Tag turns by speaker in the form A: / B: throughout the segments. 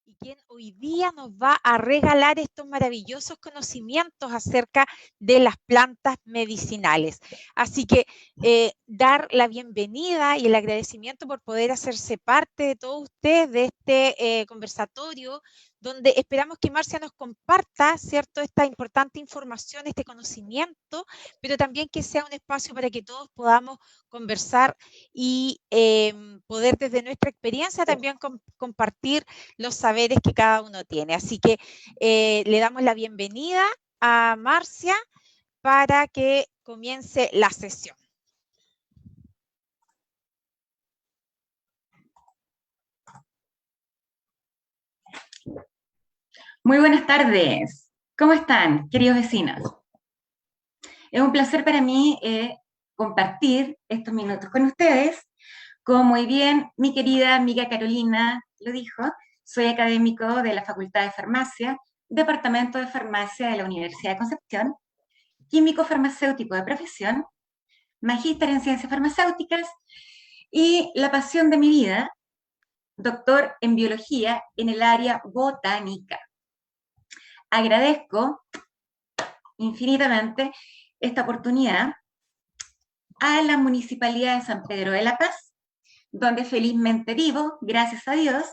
A: y quien hoy día nos va a regalar estos maravillosos conocimientos acerca de las plantas medicinales. Así que dar la bienvenida y el agradecimiento por poder hacerse parte de todos ustedes de este conversatorio, donde esperamos que Marcia nos comparta, ¿cierto?, esta importante información, este conocimiento, pero también que sea un espacio para que todos podamos conversar y poder desde nuestra experiencia también compartir los saberes que cada uno tiene. Así que le damos la bienvenida a Marcia para que comience la sesión.
B: Muy buenas tardes. ¿Cómo están, queridos vecinos? Es un placer para mí compartir estos minutos con ustedes. Como muy bien mi querida amiga Carolina lo dijo, soy académico de la Facultad de Farmacia, Departamento de Farmacia de la Universidad de Concepción, químico farmacéutico de profesión, magíster en ciencias farmacéuticas y la pasión de mi vida, doctor en biología en el área botánica. Agradezco infinitamente esta oportunidad a la Municipalidad de San Pedro de la Paz, donde felizmente vivo, gracias a Dios,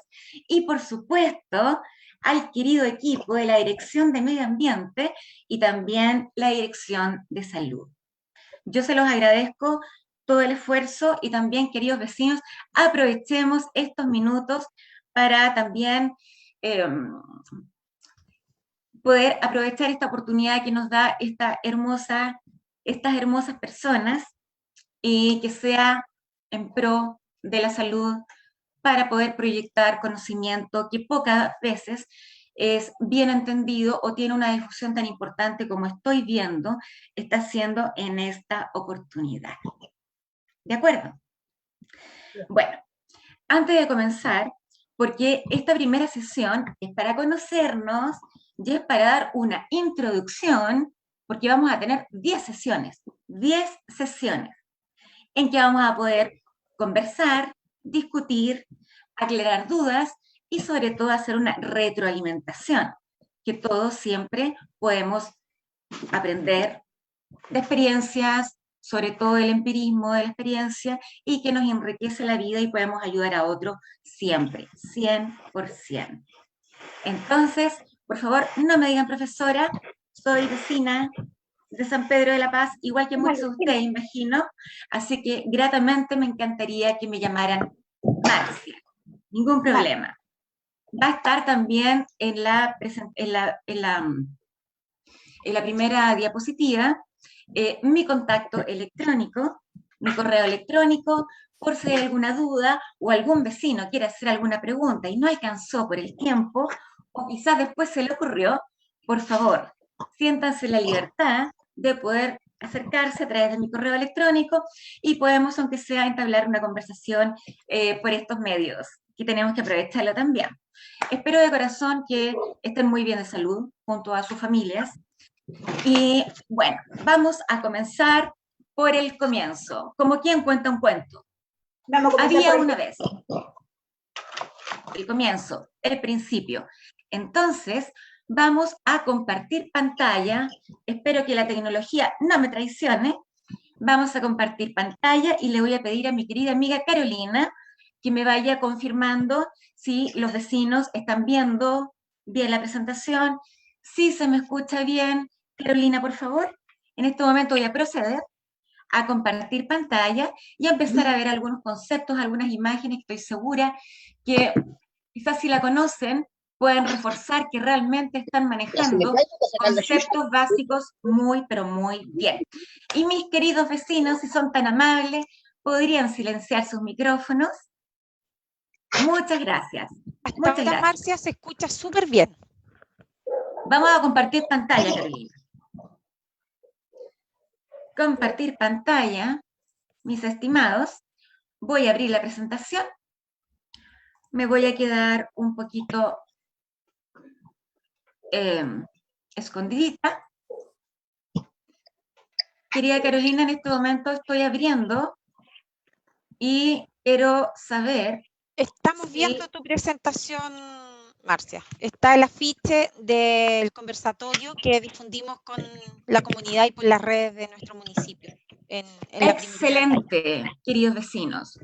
B: y por supuesto al querido equipo de la Dirección de Medio Ambiente y también la Dirección de Salud. Yo se los agradezco todo el esfuerzo y también, queridos vecinos, aprovechemos estos minutos para también poder aprovechar esta oportunidad que nos da estas hermosas personas y que sea en pro de la salud para poder proyectar conocimiento que pocas veces es bien entendido o tiene una difusión tan importante como estoy viendo está haciendo en esta oportunidad. ¿De acuerdo? Bueno, antes de comenzar, porque esta primera sesión es para conocernos y es para dar una introducción, porque vamos a tener 10 sesiones en que vamos a poder conversar, discutir, aclarar dudas y sobre todo hacer una retroalimentación, que todos siempre podemos aprender de experiencias, sobre todo el empirismo de la experiencia, y que nos enriquece la vida y podemos ayudar a otros siempre, 100%. Entonces, por favor, no me digan profesora, soy vecina de San Pedro de la Paz, igual que muchos de ustedes, imagino, así que gratamente me encantaría que me llamaran Marcia, ningún problema. Va a estar también en la primera diapositiva mi contacto electrónico, mi correo electrónico, por si hay alguna duda o algún vecino quiere hacer alguna pregunta y no alcanzó por el tiempo, o quizás después se le ocurrió, por favor, siéntanse la libertad de poder acercarse a través de mi correo electrónico y podemos, aunque sea, entablar una conversación por estos medios, que tenemos que aprovecharlo también. Espero de corazón que estén muy bien de salud junto a sus familias. Y bueno, vamos a comenzar por el comienzo, como quien cuenta un cuento. Había una vez. El comienzo, el principio. Entonces, vamos a compartir pantalla. Espero que la tecnología no me traicione. Vamos a compartir pantalla y le voy a pedir a mi querida amiga Carolina que me vaya confirmando si los vecinos están viendo bien la presentación, si se me escucha bien. Carolina, por favor. En este momento voy a proceder a compartir pantalla y a empezar a ver algunos conceptos, algunas imágenes que estoy segura que quizás si la conocen pueden reforzar que realmente están manejando conceptos básicos muy, pero muy bien. Y mis queridos vecinos, si son tan amables, ¿podrían silenciar sus micrófonos? Muchas gracias.
A: Hasta ahora, Marcia, se escucha súper bien.
B: Vamos a compartir pantalla, Carolina. Compartir pantalla, mis estimados. Voy a abrir la presentación. Me voy a quedar un poquito escondidita. Querida Carolina, en este momento estoy abriendo y quiero saber...
A: Estamos viendo tu presentación, Marcia. Está el afiche del conversatorio que difundimos con la comunidad y por las redes de nuestro municipio. En la primera.
B: Excelente, queridos vecinos.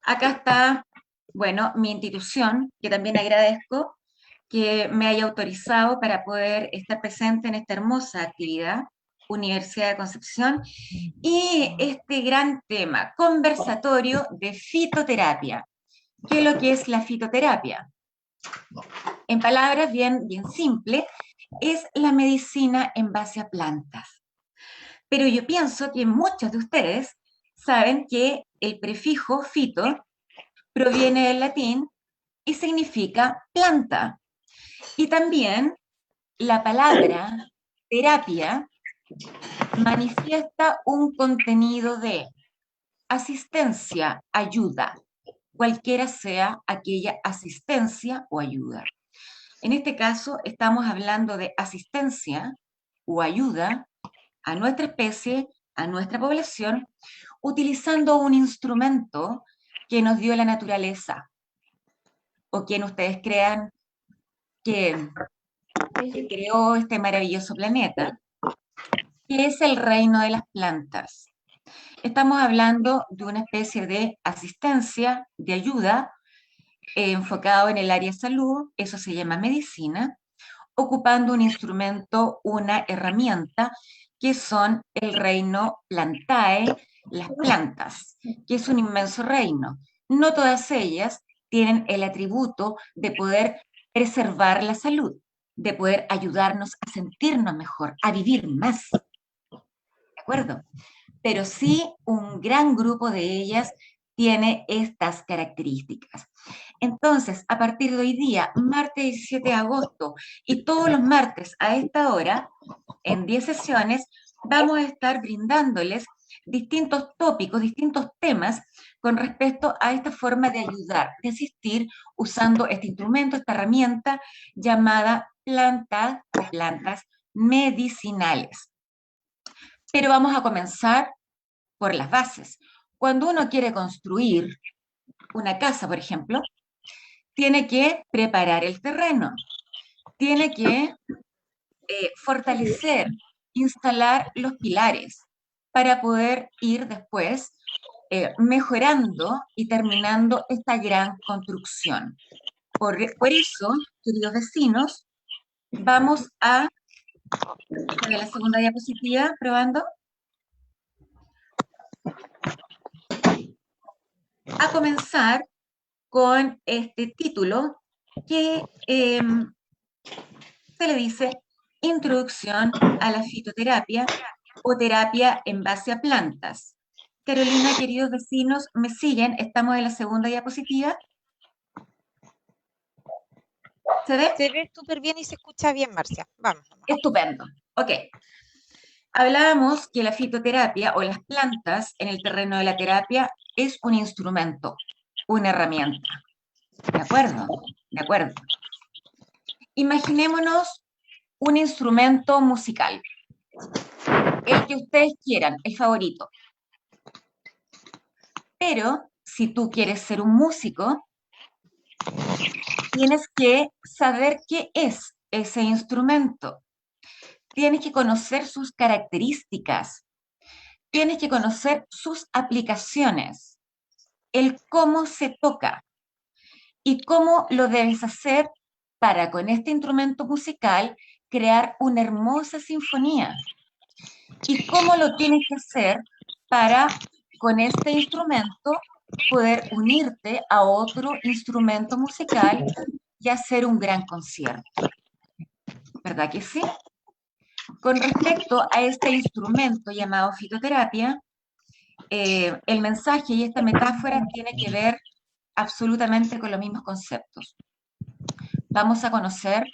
B: Acá está, bueno, mi institución, que también agradezco que me haya autorizado para poder estar presente en esta hermosa actividad, Universidad de Concepción, y este gran tema, conversatorio de fitoterapia. ¿Qué es lo que es la fitoterapia? En palabras bien simples, es la medicina en base a plantas. Pero yo pienso que muchos de ustedes saben que el prefijo fito proviene del latín y significa planta. Y también la palabra terapia manifiesta un contenido de asistencia, ayuda, cualquiera sea aquella asistencia o ayuda. En este caso, estamos hablando de asistencia o ayuda a nuestra especie, a nuestra población, utilizando un instrumento que nos dio la naturaleza, o quien ustedes crean que creó este maravilloso planeta, que es el reino de las plantas. Estamos hablando de una especie de asistencia, de ayuda, enfocado en el área de salud, eso se llama medicina, ocupando un instrumento, una herramienta, que son el reino plantae, las plantas, que es un inmenso reino. No todas ellas tienen el atributo de poder preservar la salud, de poder ayudarnos a sentirnos mejor, a vivir más. ¿De acuerdo? Pero sí un gran grupo de ellas tiene estas características. Entonces, a partir de hoy día, martes 17 de agosto, y todos los martes a esta hora, en 10 sesiones, vamos a estar brindándoles distintos tópicos, distintos temas con respecto a esta forma de ayudar, de asistir usando este instrumento, esta herramienta llamada plantas medicinales. Pero vamos a comenzar por las bases. Cuando uno quiere construir una casa, por ejemplo, tiene que preparar el terreno, tiene que fortalecer, instalar los pilares para poder ir después mejorando y terminando esta gran construcción. Por eso, queridos vecinos, vamos a la segunda diapositiva, probando, a comenzar con este título que se le dice Introducción a la fitoterapia o terapia en base a plantas. Carolina, queridos vecinos, ¿me siguen? Estamos en la segunda diapositiva. ¿Se ve?
A: Se ve súper bien y se escucha bien, Marcia. Vamos.
B: Estupendo. Ok. Hablábamos que la fitoterapia o las plantas en el terreno de la terapia es un instrumento, una herramienta. ¿De acuerdo? De acuerdo. Imaginémonos un instrumento musical, el que ustedes quieran, el favorito. Pero si tú quieres ser un músico, tienes que saber qué es ese instrumento. Tienes que conocer sus características. Tienes que conocer sus aplicaciones, el cómo se toca y cómo lo debes hacer para con este instrumento musical crear una hermosa sinfonía. Y cómo lo tienes que hacer para con este instrumento poder unirte a otro instrumento musical y hacer un gran concierto. ¿Verdad que sí? Con respecto a este instrumento llamado fitoterapia, el mensaje y esta metáfora tiene que ver absolutamente con los mismos conceptos. Vamos a conocer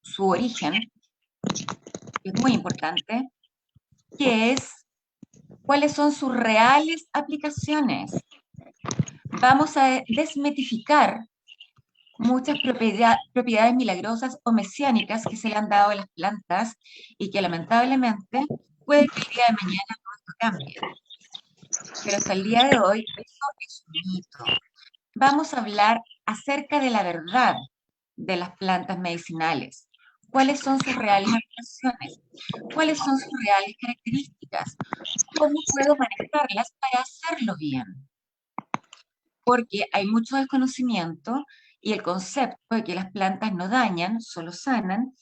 B: su origen, que es muy importante, que es cuáles son sus reales aplicaciones. Vamos a desmitificar muchas propiedades milagrosas o mesiánicas que se le han dado a las plantas y que lamentablemente puede que el día de mañana todo esto cambie. Pero hasta el día de hoy eso es un mito. Vamos a hablar acerca de la verdad, de las plantas medicinales? ¿Cuáles son sus reales aplicaciones? ¿Cuáles son sus reales características? ¿Cómo puedo manejarlas para hacerlo bien? Porque hay mucho desconocimiento y el concepto de que las plantas no dañan, solo sanan,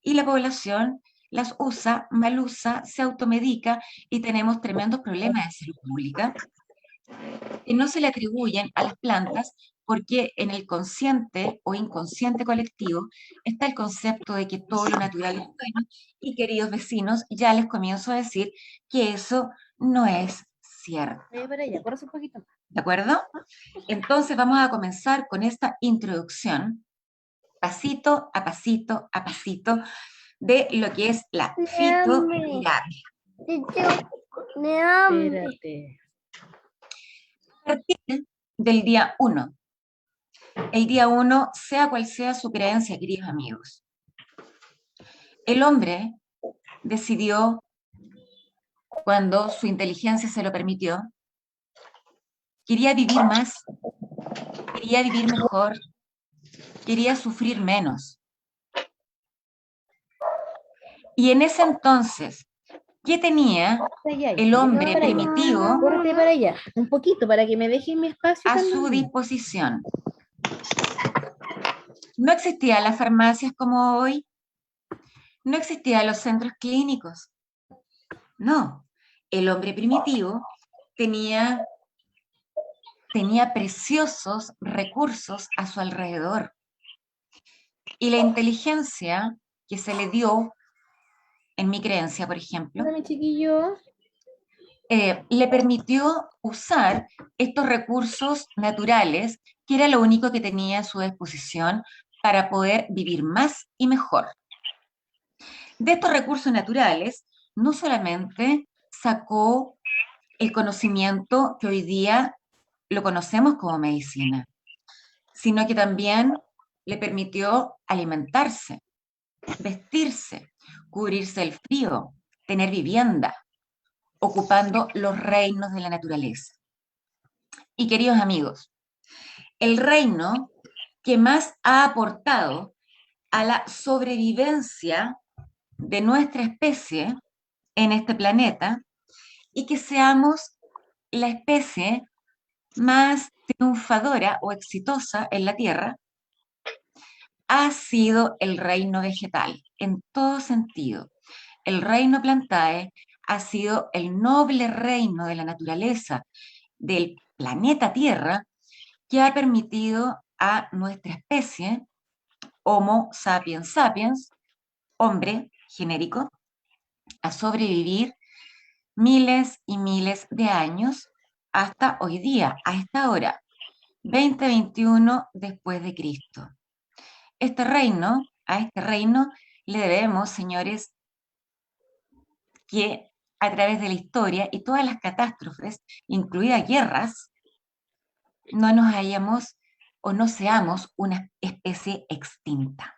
B: y la población las usa, mal usa, se automedica y tenemos tremendos problemas de salud pública que no se le atribuyen a las plantas porque en el consciente o inconsciente colectivo está el concepto de que todo lo natural es bueno y queridos vecinos, ya les comienzo a decir que eso no es cierto. ¿De acuerdo? Entonces vamos a comenzar con esta introducción, pasito a pasito a pasito, de lo que es la fitoterapia.
C: Espérate.
B: A partir del día 1. El día 1, sea cual sea su creencia, queridos amigos, el hombre decidió, cuando su inteligencia se lo permitió, quería vivir más, quería vivir mejor, quería sufrir menos. Y en ese entonces, ¿qué tenía el hombre primitivo
C: Córrete para allá, un poquito, para que me dejen mi espacio
B: a
C: también.
B: su disposición? No existían las farmacias como hoy, no existían los centros clínicos. No, el hombre primitivo tenía preciosos recursos a su alrededor. Y la inteligencia que se le dio, en mi creencia, por ejemplo,
C: Hola, mi chiquillo.
B: le permitió usar estos recursos naturales, que era lo único que tenía a su disposición para poder vivir más y mejor. De estos recursos naturales, no solamente sacó el conocimiento que hoy día lo conocemos como medicina, sino que también le permitió alimentarse, vestirse, cubrirse del frío, tener vivienda, ocupando los reinos de la naturaleza. Y queridos amigos, el reino que más ha aportado a la sobrevivencia de nuestra especie en este planeta y que seamos la especie más triunfadora o exitosa en la Tierra, ha sido el reino vegetal, en todo sentido. El reino plantae ha sido el noble reino de la naturaleza, del planeta Tierra, que ha permitido a nuestra especie, Homo sapiens sapiens, hombre genérico, a sobrevivir miles y miles de años hasta hoy día, a esta hora, 2021 después de Cristo. A este reino le debemos, señores, que a través de la historia y todas las catástrofes, incluidas guerras, no nos hayamos o no seamos una especie extinta.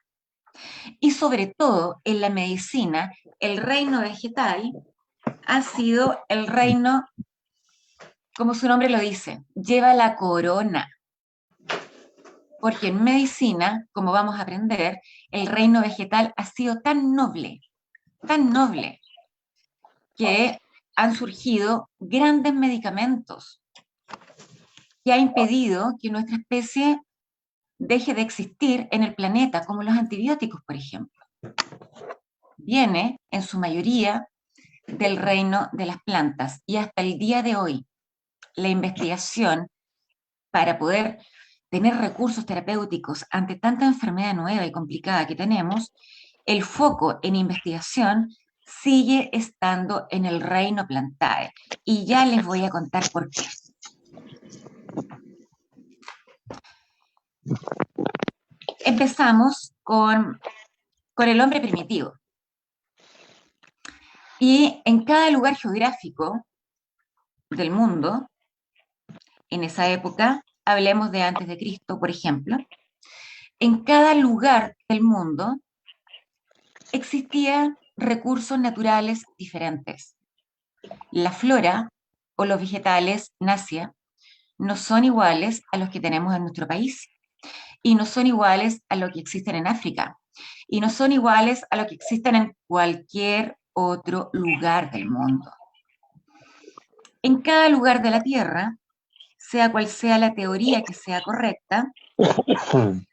B: Y sobre todo en la medicina, el reino vegetal ha sido el reino, como su nombre lo dice, lleva la corona. Porque en medicina, como vamos a aprender, el reino vegetal ha sido tan noble, que han surgido grandes medicamentos que ha impedido que nuestra especie deje de existir en el planeta, como los antibióticos, por ejemplo. Viene, en su mayoría, del reino de las plantas y hasta el día de hoy, la investigación para poder tener recursos terapéuticos ante tanta enfermedad nueva y complicada que tenemos, el foco en investigación sigue estando en el reino plantae. Y ya les voy a contar por qué. Empezamos con el hombre primitivo. Y en cada lugar geográfico del mundo, en esa época, hablemos de antes de Cristo, por ejemplo, en cada lugar del mundo existían recursos naturales diferentes. La flora o los vegetales en Asia no son iguales a los que tenemos en nuestro país. y no son iguales a lo que existen en África, y no son iguales a lo que existen en cualquier otro lugar del mundo. En cada lugar de la Tierra, sea cual sea la teoría que sea correcta,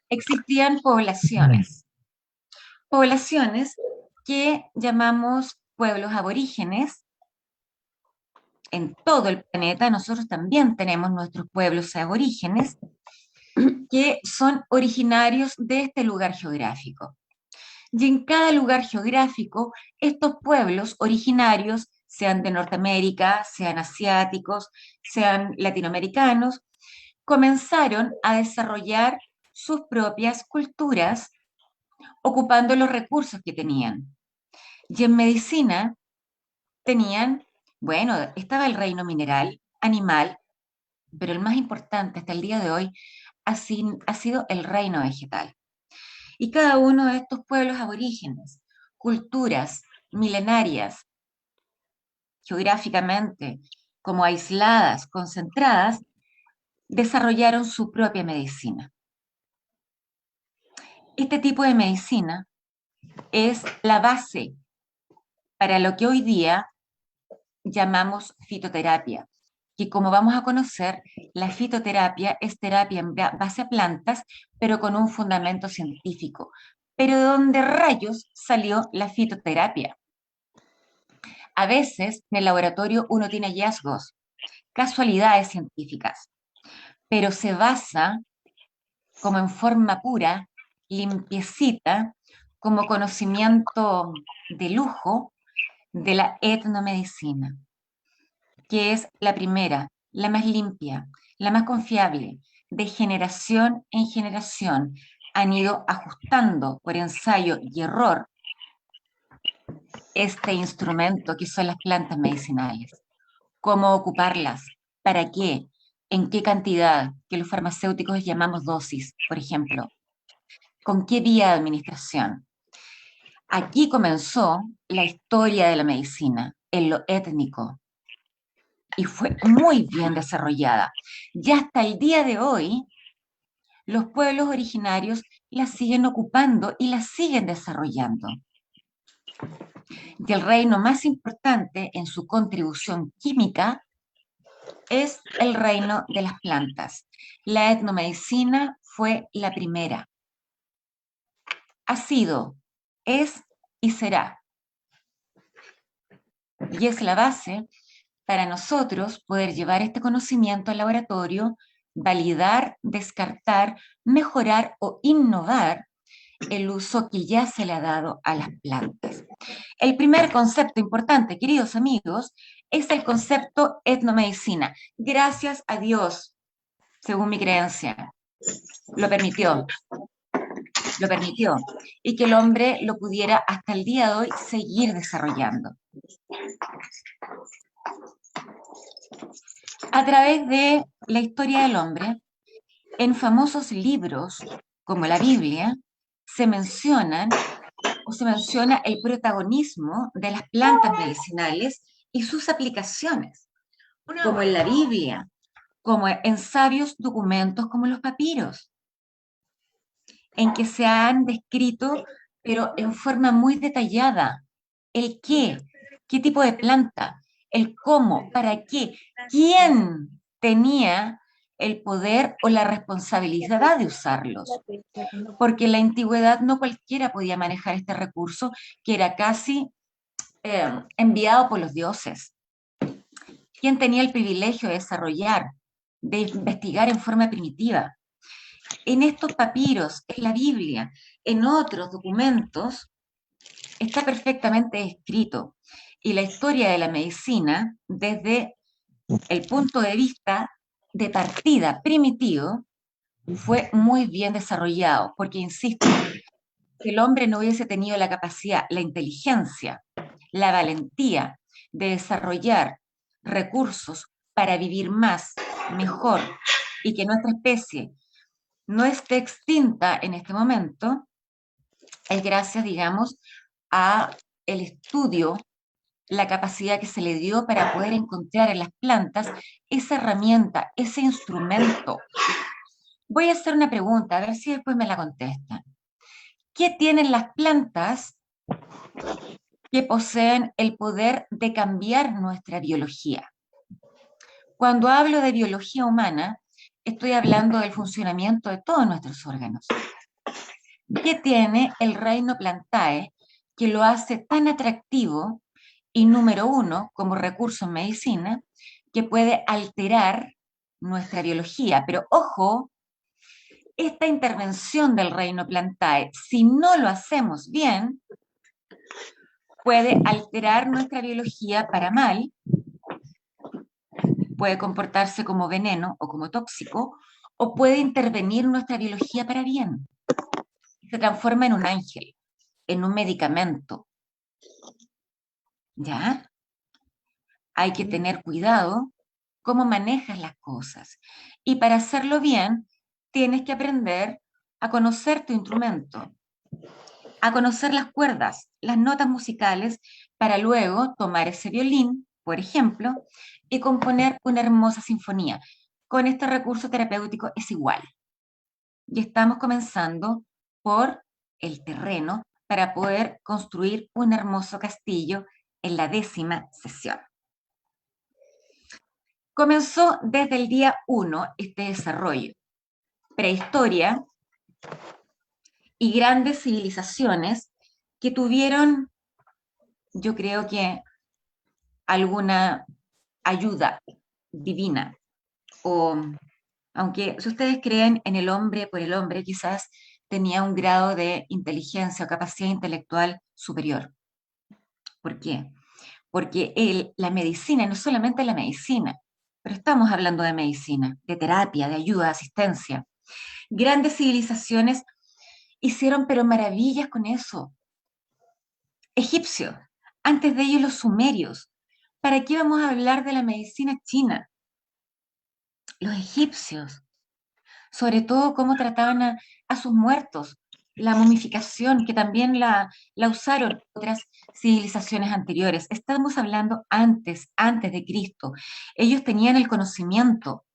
B: existían poblaciones. Poblaciones que llamamos pueblos aborígenes. En todo el planeta nosotros también tenemos nuestros pueblos aborígenes que son originarios de este lugar geográfico. Y en cada lugar geográfico, estos pueblos originarios, sean de Norteamérica, sean asiáticos, sean latinoamericanos, comenzaron a desarrollar sus propias culturas ocupando los recursos que tenían. Y en medicina tenían, bueno, estaba el reino mineral, animal, pero el más importante hasta el día de hoy ha sido el reino vegetal. Y cada uno de estos pueblos aborígenes, culturas milenarias, geográficamente como aisladas, concentradas, desarrollaron su propia medicina. Este tipo de medicina es la base para lo que hoy día llamamos fitoterapia, que como vamos a conocer, la fitoterapia es terapia en base a plantas, pero con un fundamento científico. Pero ¿de dónde rayos salió la fitoterapia? A veces en el laboratorio uno tiene hallazgos, casualidades científicas, pero se basa como en forma pura, limpiecita, como conocimiento de lujo de la etnomedicina, que es la primera, la más limpia, la más confiable, de generación en generación. Han ido ajustando por ensayo y error este instrumento que son las plantas medicinales. Cómo ocuparlas, para qué, en qué cantidad, que los farmacéuticos llamamos dosis, por ejemplo, con qué vía de administración. Aquí comenzó la historia de la medicina, en lo étnico, y fue muy bien desarrollada. Y hasta el día de hoy, los pueblos originarios la siguen ocupando y la siguen desarrollando. Y el reino más importante en su contribución química es el reino de las plantas. La etnomedicina fue la primera. Ha sido, es y será. Y es la base para nosotros poder llevar este conocimiento al laboratorio, validar, descartar, mejorar o innovar el uso que ya se le ha dado a las plantas. El primer concepto importante, queridos amigos, es el concepto etnomedicina. Gracias a Dios, según mi creencia, lo permitió, y que el hombre lo pudiera hasta el día de hoy seguir desarrollando. A través de la historia del hombre, en famosos libros como la Biblia, se menciona el protagonismo de las plantas medicinales y sus aplicaciones, como en la Biblia, como en sabios documentos como los papiros, en que se han descrito, pero en forma muy detallada, el qué tipo de planta, el cómo, para qué, quién tenía el poder o la responsabilidad de usarlos. Porque en la antigüedad no cualquiera podía manejar este recurso que era casi enviado por los dioses. ¿Quién tenía el privilegio de desarrollar, de investigar en forma primitiva? En estos papiros, en la Biblia, en otros documentos, está perfectamente escrito. Y la historia de la medicina, desde el punto de vista de partida primitivo, fue muy bien desarrollado, porque, insisto, si el hombre no hubiese tenido la capacidad, la inteligencia, la valentía de desarrollar recursos para vivir más, mejor, y que nuestra especie no esté extinta en este momento, es gracias, digamos, a el estudio, la capacidad que se le dio para poder encontrar en las plantas esa herramienta, ese instrumento Voy a hacer una pregunta, a ver si después me la contestan. ¿Qué tienen las plantas que poseen el poder de cambiar nuestra biología? Cuando hablo de biología humana, estoy hablando del funcionamiento de todos nuestros órganos. ¿Qué tiene el reino Plantae que lo hace tan atractivo y número uno como recurso en medicina, que puede alterar nuestra biología? Pero ojo, esta intervención del reino Plantae, si no lo hacemos bien, puede alterar nuestra biología para mal, puede comportarse como veneno o como tóxico, o puede intervenir nuestra biología para bien. Se transforma en un ángel, en un medicamento. ¿Ya? Hay que tener cuidado cómo manejas las cosas. Y para hacerlo bien, tienes que aprender a conocer tu instrumento, a conocer las cuerdas, las notas musicales, para luego tomar ese violín, por ejemplo, y componer una hermosa sinfonía. Con este recurso terapéutico es igual. Y estamos comenzando por el terreno para poder construir un hermoso castillo en la 10ª sesión. Comenzó desde el día 1 este desarrollo. Prehistoria y grandes civilizaciones que tuvieron, yo creo que, alguna ayuda divina. O, aunque si ustedes creen en el hombre por el hombre, quizás tenía un grado de inteligencia o capacidad intelectual superior. ¿Por qué? Porque la medicina, no solamente la medicina, pero estamos hablando de medicina, de terapia, de ayuda, de asistencia. Grandes civilizaciones hicieron pero maravillas con eso. Egipcios, antes de ellos los sumerios. ¿Para qué vamos a hablar de la medicina china? Los egipcios, sobre todo cómo trataban a sus muertos, la momificación, que también la usaron otras civilizaciones anteriores. Estamos hablando antes de Cristo. Ellos tenían el conocimiento,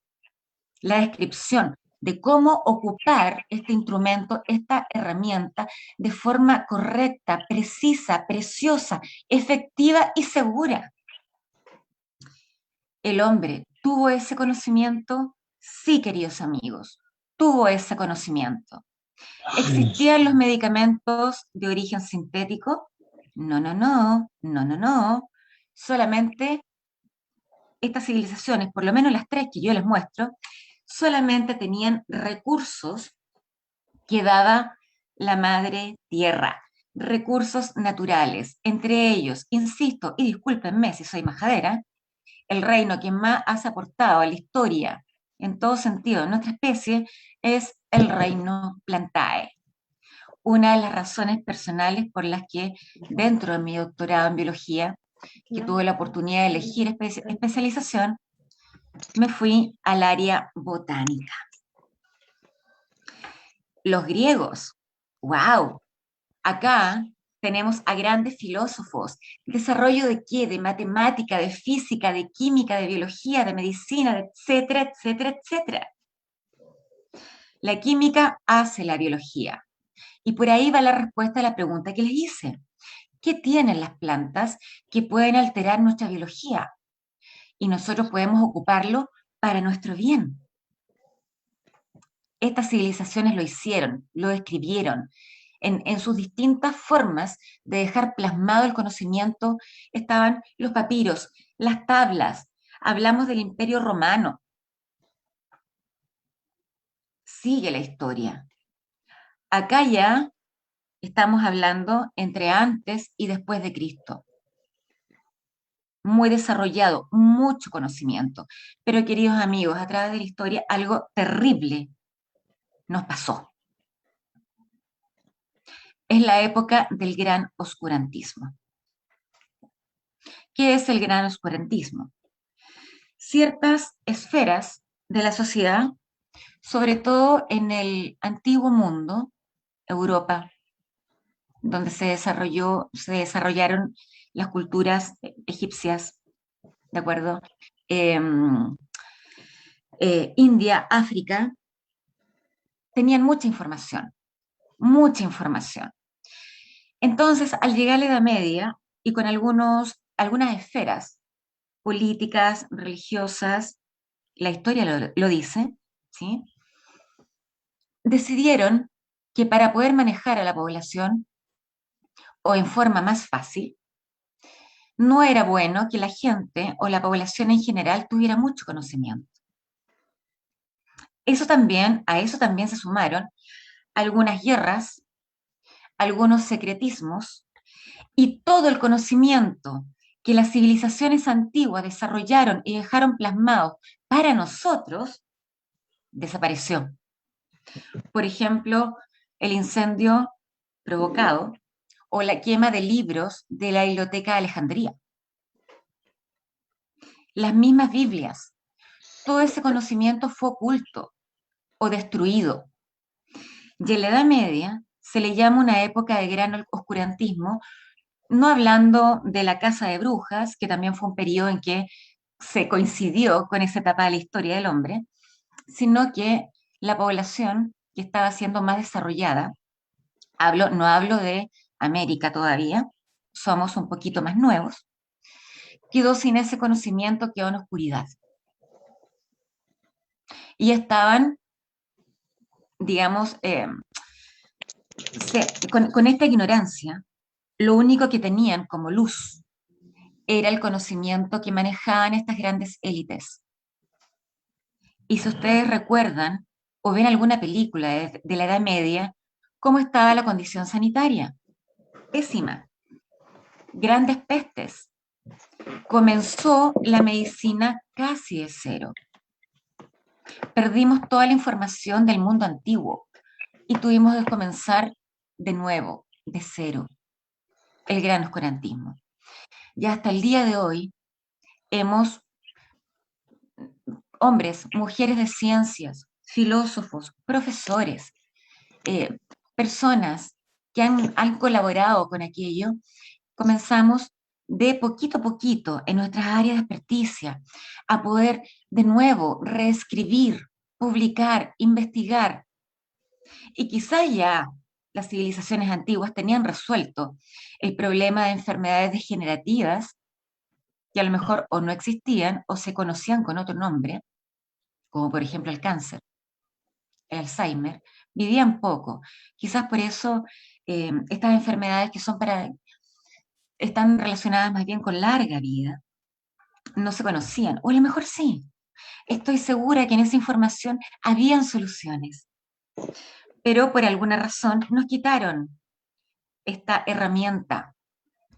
B: la descripción de cómo ocupar este instrumento, esta herramienta, de forma correcta, precisa, preciosa, efectiva y segura. ¿El hombre tuvo ese conocimiento? Sí, queridos amigos, tuvo ese conocimiento. ¿Existían los medicamentos de origen sintético? No, no, no, no, no, no. Solamente estas civilizaciones, por lo menos las 3 que yo les muestro, solamente tenían recursos que daba la madre tierra, recursos naturales, entre ellos, insisto, y discúlpenme si soy majadera, el reino que más ha aportado a la historia, en todo sentido, de nuestra especie, es el reino Plantae. Una de las razones personales por las que, dentro de mi doctorado en biología, que tuve la oportunidad de elegir especialización, me fui al área botánica. Los griegos, wow, acá tenemos a grandes filósofos. ¿Desarrollo de qué? De matemática, de física, de química, de biología, de medicina, etcétera, etcétera, etcétera. La química hace la biología. Y por ahí va la respuesta a la pregunta que les hice. ¿Qué tienen las plantas que pueden alterar nuestra biología? Y nosotros podemos ocuparlo para nuestro bien. Estas civilizaciones lo hicieron, lo describieron. En sus distintas formas de dejar plasmado el conocimiento estaban los papiros, las tablas. Hablamos del Imperio Romano. Sigue la historia. Acá ya estamos hablando entre antes y después de Cristo. Muy desarrollado, mucho conocimiento. Pero, queridos amigos, a través de la historia algo terrible nos pasó. Es la época del gran oscurantismo. ¿Qué es el gran oscurantismo? Ciertas esferas de la sociedad, sobre todo en el antiguo mundo, Europa, donde se desarrollaron las culturas egipcias, ¿de acuerdo? India, África, tenían mucha información, mucha información. Entonces, al llegar a la Edad Media y con algunas esferas políticas, religiosas, la historia lo dice, ¿sí? Decidieron que para poder manejar a la población o en forma más fácil, no era bueno que la gente o la población en general tuviera mucho conocimiento. A eso también se sumaron algunas guerras, algunos secretismos y todo el conocimiento que las civilizaciones antiguas desarrollaron y dejaron plasmado para nosotros, desapareció. Por ejemplo, el incendio provocado o la quema de libros de la Biblioteca de Alejandría. Las mismas Biblias, todo ese conocimiento fue oculto o destruido. Y en la Edad Media se le llama una época de gran oscurantismo, no hablando de la caza de brujas, que también fue un periodo en que se coincidió con esa etapa de la historia del hombre, sino que la población que estaba siendo más desarrollada, no hablo de América todavía, somos un poquito más nuevos, quedó sin ese conocimiento, quedó en oscuridad. Y estaban, digamos, con esta ignorancia, lo único que tenían como luz era el conocimiento que manejaban estas grandes élites. Y si ustedes recuerdan o ven alguna película de la Edad Media, ¿cómo estaba la condición sanitaria? Pésima. Grandes pestes. Comenzó la medicina casi de cero. Perdimos toda la información del mundo antiguo y tuvimos que comenzar de nuevo, de cero, el gran oscurantismo. Y hasta el día de hoy hombres, mujeres de ciencias, filósofos, profesores, personas que han colaborado con aquello, comenzamos de poquito a poquito en nuestras áreas de experticia a poder de nuevo reescribir, publicar, investigar. Y quizás ya las civilizaciones antiguas tenían resuelto el problema de enfermedades degenerativas que a lo mejor o no existían o se conocían con otro nombre, como por ejemplo el cáncer, el Alzheimer, vivían poco. Quizás por eso estas enfermedades están relacionadas más bien con larga vida, no se conocían, o a lo mejor sí. Estoy segura que en esa información habían soluciones, pero por alguna razón nos quitaron esta herramienta,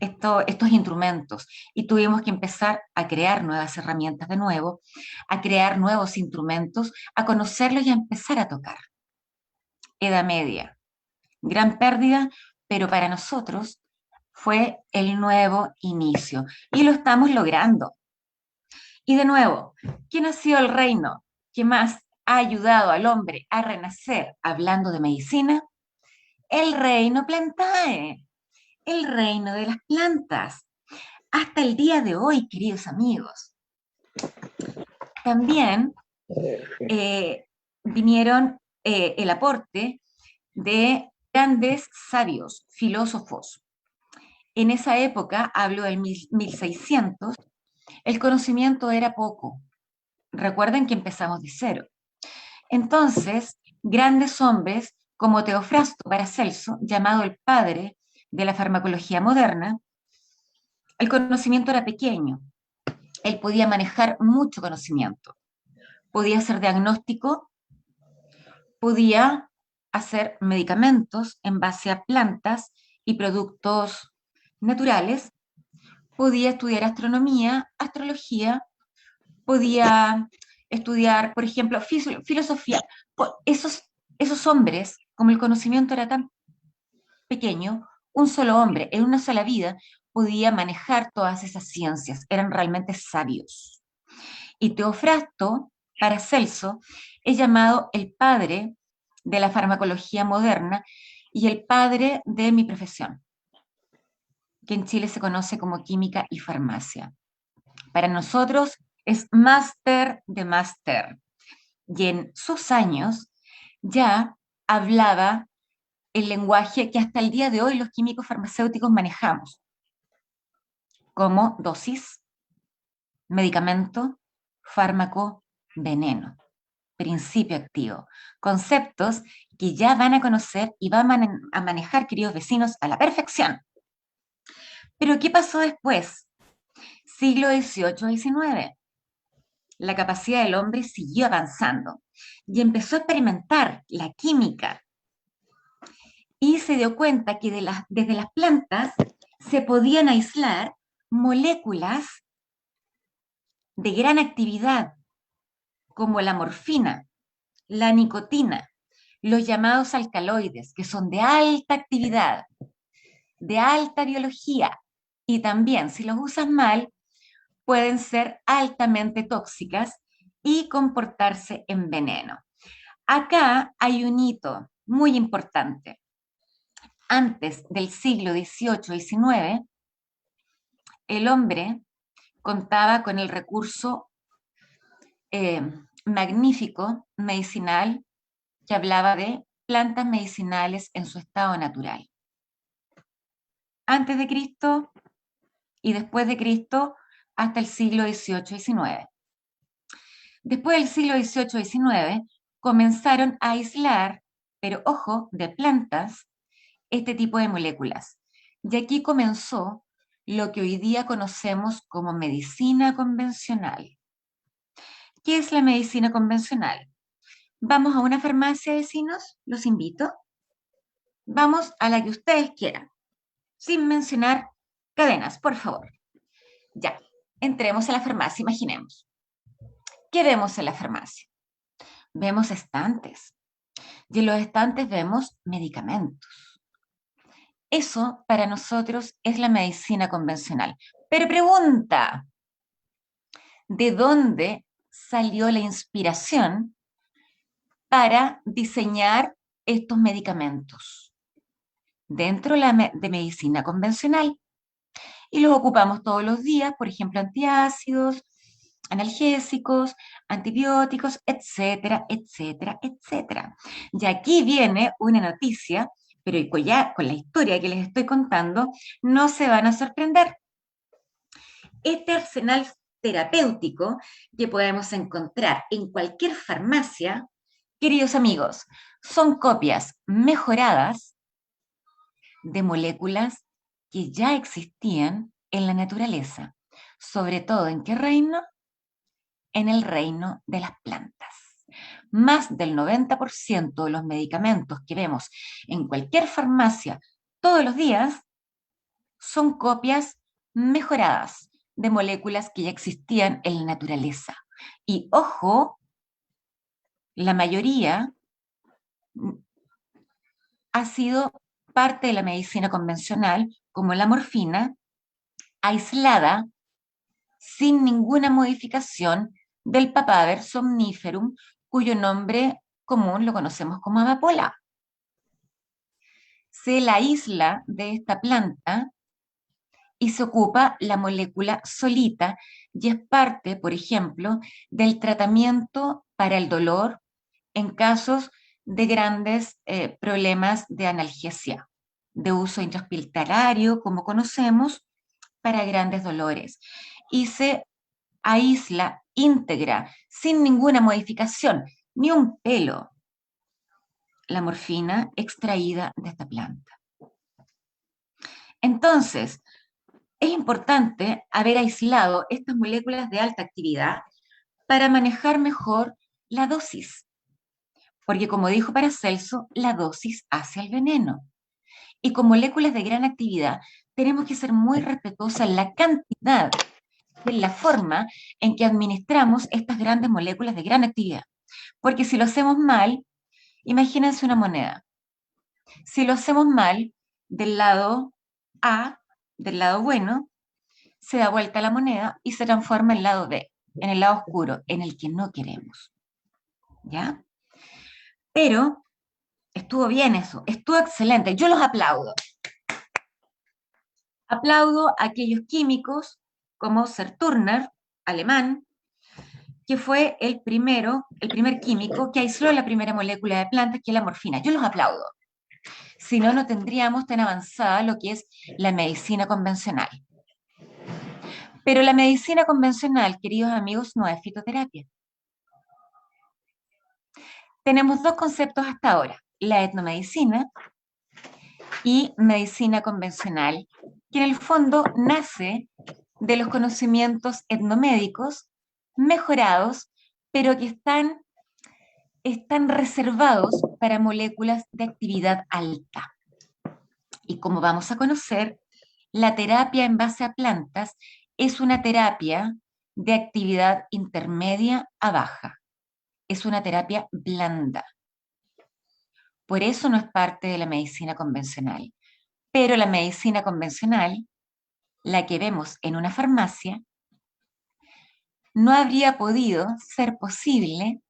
B: estos instrumentos, y tuvimos que empezar a crear nuevas herramientas de nuevo, a crear nuevos instrumentos, a conocerlos y a empezar a tocar. Edad Media, gran pérdida, pero para nosotros fue el nuevo inicio, y lo estamos logrando. Y de nuevo, ¿quién ha sido el reino que más ha ayudado al hombre a renacer hablando de medicina? El reino Plantae, el reino de las plantas. Hasta el día de hoy, queridos amigos. También vinieron el aporte de grandes sabios, filósofos. En esa época, hablo del 1600, el conocimiento era poco. Recuerden que empezamos de cero. Entonces, grandes hombres como Teofrasto Paracelso, llamado el padre de la farmacología moderna, el conocimiento era pequeño. Él podía manejar mucho conocimiento. Podía hacer diagnóstico, podía hacer medicamentos en base a plantas y productos naturales, podía estudiar astronomía, astrología, podía estudiar, por ejemplo, filosofía. Esos hombres, como el conocimiento era tan pequeño, un solo hombre en una sola vida podía manejar todas esas ciencias, eran realmente sabios. Y Teofrasto Paracelso es llamado el padre de la farmacología moderna y el padre de mi profesión, que en Chile se conoce como química y farmacia. Para nosotros es máster de máster. Y en sus años ya hablaba el lenguaje que hasta el día de hoy los químicos farmacéuticos manejamos, como dosis, medicamento, fármaco, veneno, principio activo, conceptos que ya van a conocer y van a manejar, queridos vecinos, a la perfección. Pero ¿qué pasó después? Siglo XVIII, XIX. La capacidad del hombre siguió avanzando y empezó a experimentar la química y se dio cuenta que desde las plantas se podían aislar moléculas de gran actividad, como la morfina, la nicotina, los llamados alcaloides, que son de alta actividad, de alta biología, y también, si los usas mal, pueden ser altamente tóxicas y comportarse en veneno. Acá hay un hito muy importante. Antes del siglo XVIII-XIX, el hombre contaba con el recurso magnífico, medicinal, que hablaba de plantas medicinales en su estado natural. Antes de Cristo y después de Cristo, hasta el siglo XVIII-XIX. Después del siglo XVIII-XIX, comenzaron a aislar, pero ojo, de plantas, este tipo de moléculas. Y aquí comenzó lo que hoy día conocemos como medicina convencional. ¿Qué es la medicina convencional? Vamos a una farmacia, vecinos, los invito. Vamos a la que ustedes quieran, sin mencionar cadenas, por favor. Ya, entremos a la farmacia, imaginemos. ¿Qué vemos en la farmacia? Vemos estantes, y en los estantes vemos medicamentos. Eso para nosotros es la medicina convencional. Pero pregunta, ¿de dónde salió la inspiración para diseñar estos medicamentos? Dentro de medicina convencional. Y los ocupamos todos los días, por ejemplo, antiácidos, analgésicos, antibióticos, etcétera, etcétera, etcétera. Y aquí viene una noticia, pero ya con la historia que les estoy contando, no se van a sorprender. Este arsenal terapéutico que podemos encontrar en cualquier farmacia, queridos amigos, son copias mejoradas de moléculas que ya existían en la naturaleza. Sobre todo, ¿en qué reino? En el reino de las plantas. Más del 90% de los medicamentos que vemos en cualquier farmacia todos los días son copias mejoradas de moléculas que ya existían en la naturaleza. Y ojo, la mayoría ha sido parte de la medicina convencional, como la morfina, aislada, sin ninguna modificación, del Papaver somniferum, cuyo nombre común lo conocemos como amapola. Se la aísla de esta planta y se ocupa la molécula solita, y es parte, por ejemplo, del tratamiento para el dolor en casos de grandes problemas de analgesia, de uso intrahospitalario, como conocemos, para grandes dolores. Y se aísla íntegra, sin ninguna modificación, ni un pelo, la morfina extraída de esta planta. Entonces, es importante haber aislado estas moléculas de alta actividad para manejar mejor la dosis. Porque como dijo Paracelso, la dosis hace al veneno. Y con moléculas de gran actividad tenemos que ser muy respetuosos en la cantidad, en la forma en que administramos estas grandes moléculas de gran actividad. Porque si lo hacemos mal, imagínense una moneda. Si lo hacemos mal, del lado A, del lado bueno, se da vuelta la moneda y se transforma en el lado B, en el lado oscuro, en el que no queremos. ¿Ya? Pero estuvo bien eso, estuvo excelente, yo los aplaudo. Aplaudo a aquellos químicos como Serturner, alemán, que fue el primer químico que aisló la primera molécula de plantas, que es la morfina. Yo los aplaudo. Si no, no tendríamos tan avanzada lo que es la medicina convencional. Pero la medicina convencional, queridos amigos, no es fitoterapia. Tenemos dos conceptos hasta ahora, la etnomedicina y medicina convencional, que en el fondo nace de los conocimientos etnomédicos mejorados, pero que están reservados para moléculas de actividad alta. Y como vamos a conocer, la terapia en base a plantas es una terapia de actividad intermedia a baja. Es una terapia blanda. Por eso no es parte de la medicina convencional. Pero la medicina convencional, la que vemos en una farmacia, no habría podido ser posible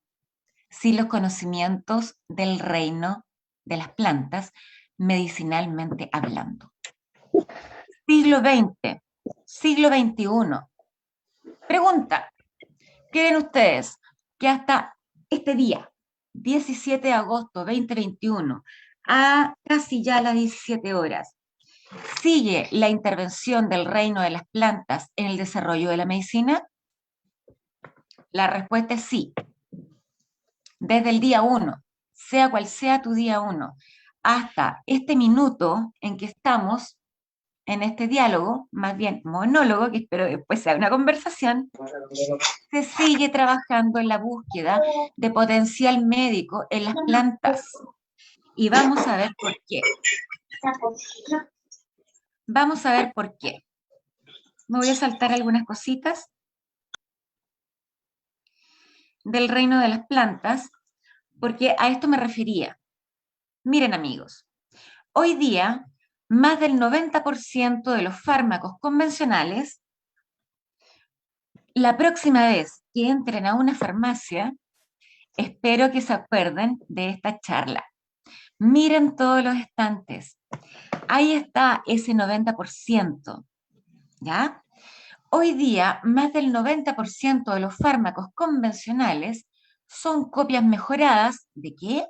B: sin los conocimientos del reino de las plantas, medicinalmente hablando. Siglo XX, siglo XXI. Pregunta, ¿creen ustedes que hasta este día, 17 de agosto 2021, a casi ya las 17 horas, sigue la intervención del reino de las plantas en el desarrollo de la medicina? La respuesta es sí. Desde el día 1, sea cual sea tu día 1, hasta este minuto en que estamos en este diálogo, más bien monólogo, que espero que después sea una conversación, se sigue trabajando en la búsqueda de potencial médico en las plantas. Y vamos a ver por qué. Vamos a ver por qué. Me voy a saltar algunas cositas del reino de las plantas, porque a esto me refería. Miren, amigos, hoy día más del 90% de los fármacos convencionales, la próxima vez que entren a una farmacia, espero que se acuerden de esta charla. Miren todos los estantes. Ahí está ese 90%, ¿ya? Hoy día, más del 90% de los fármacos convencionales son copias mejoradas, ¿de qué?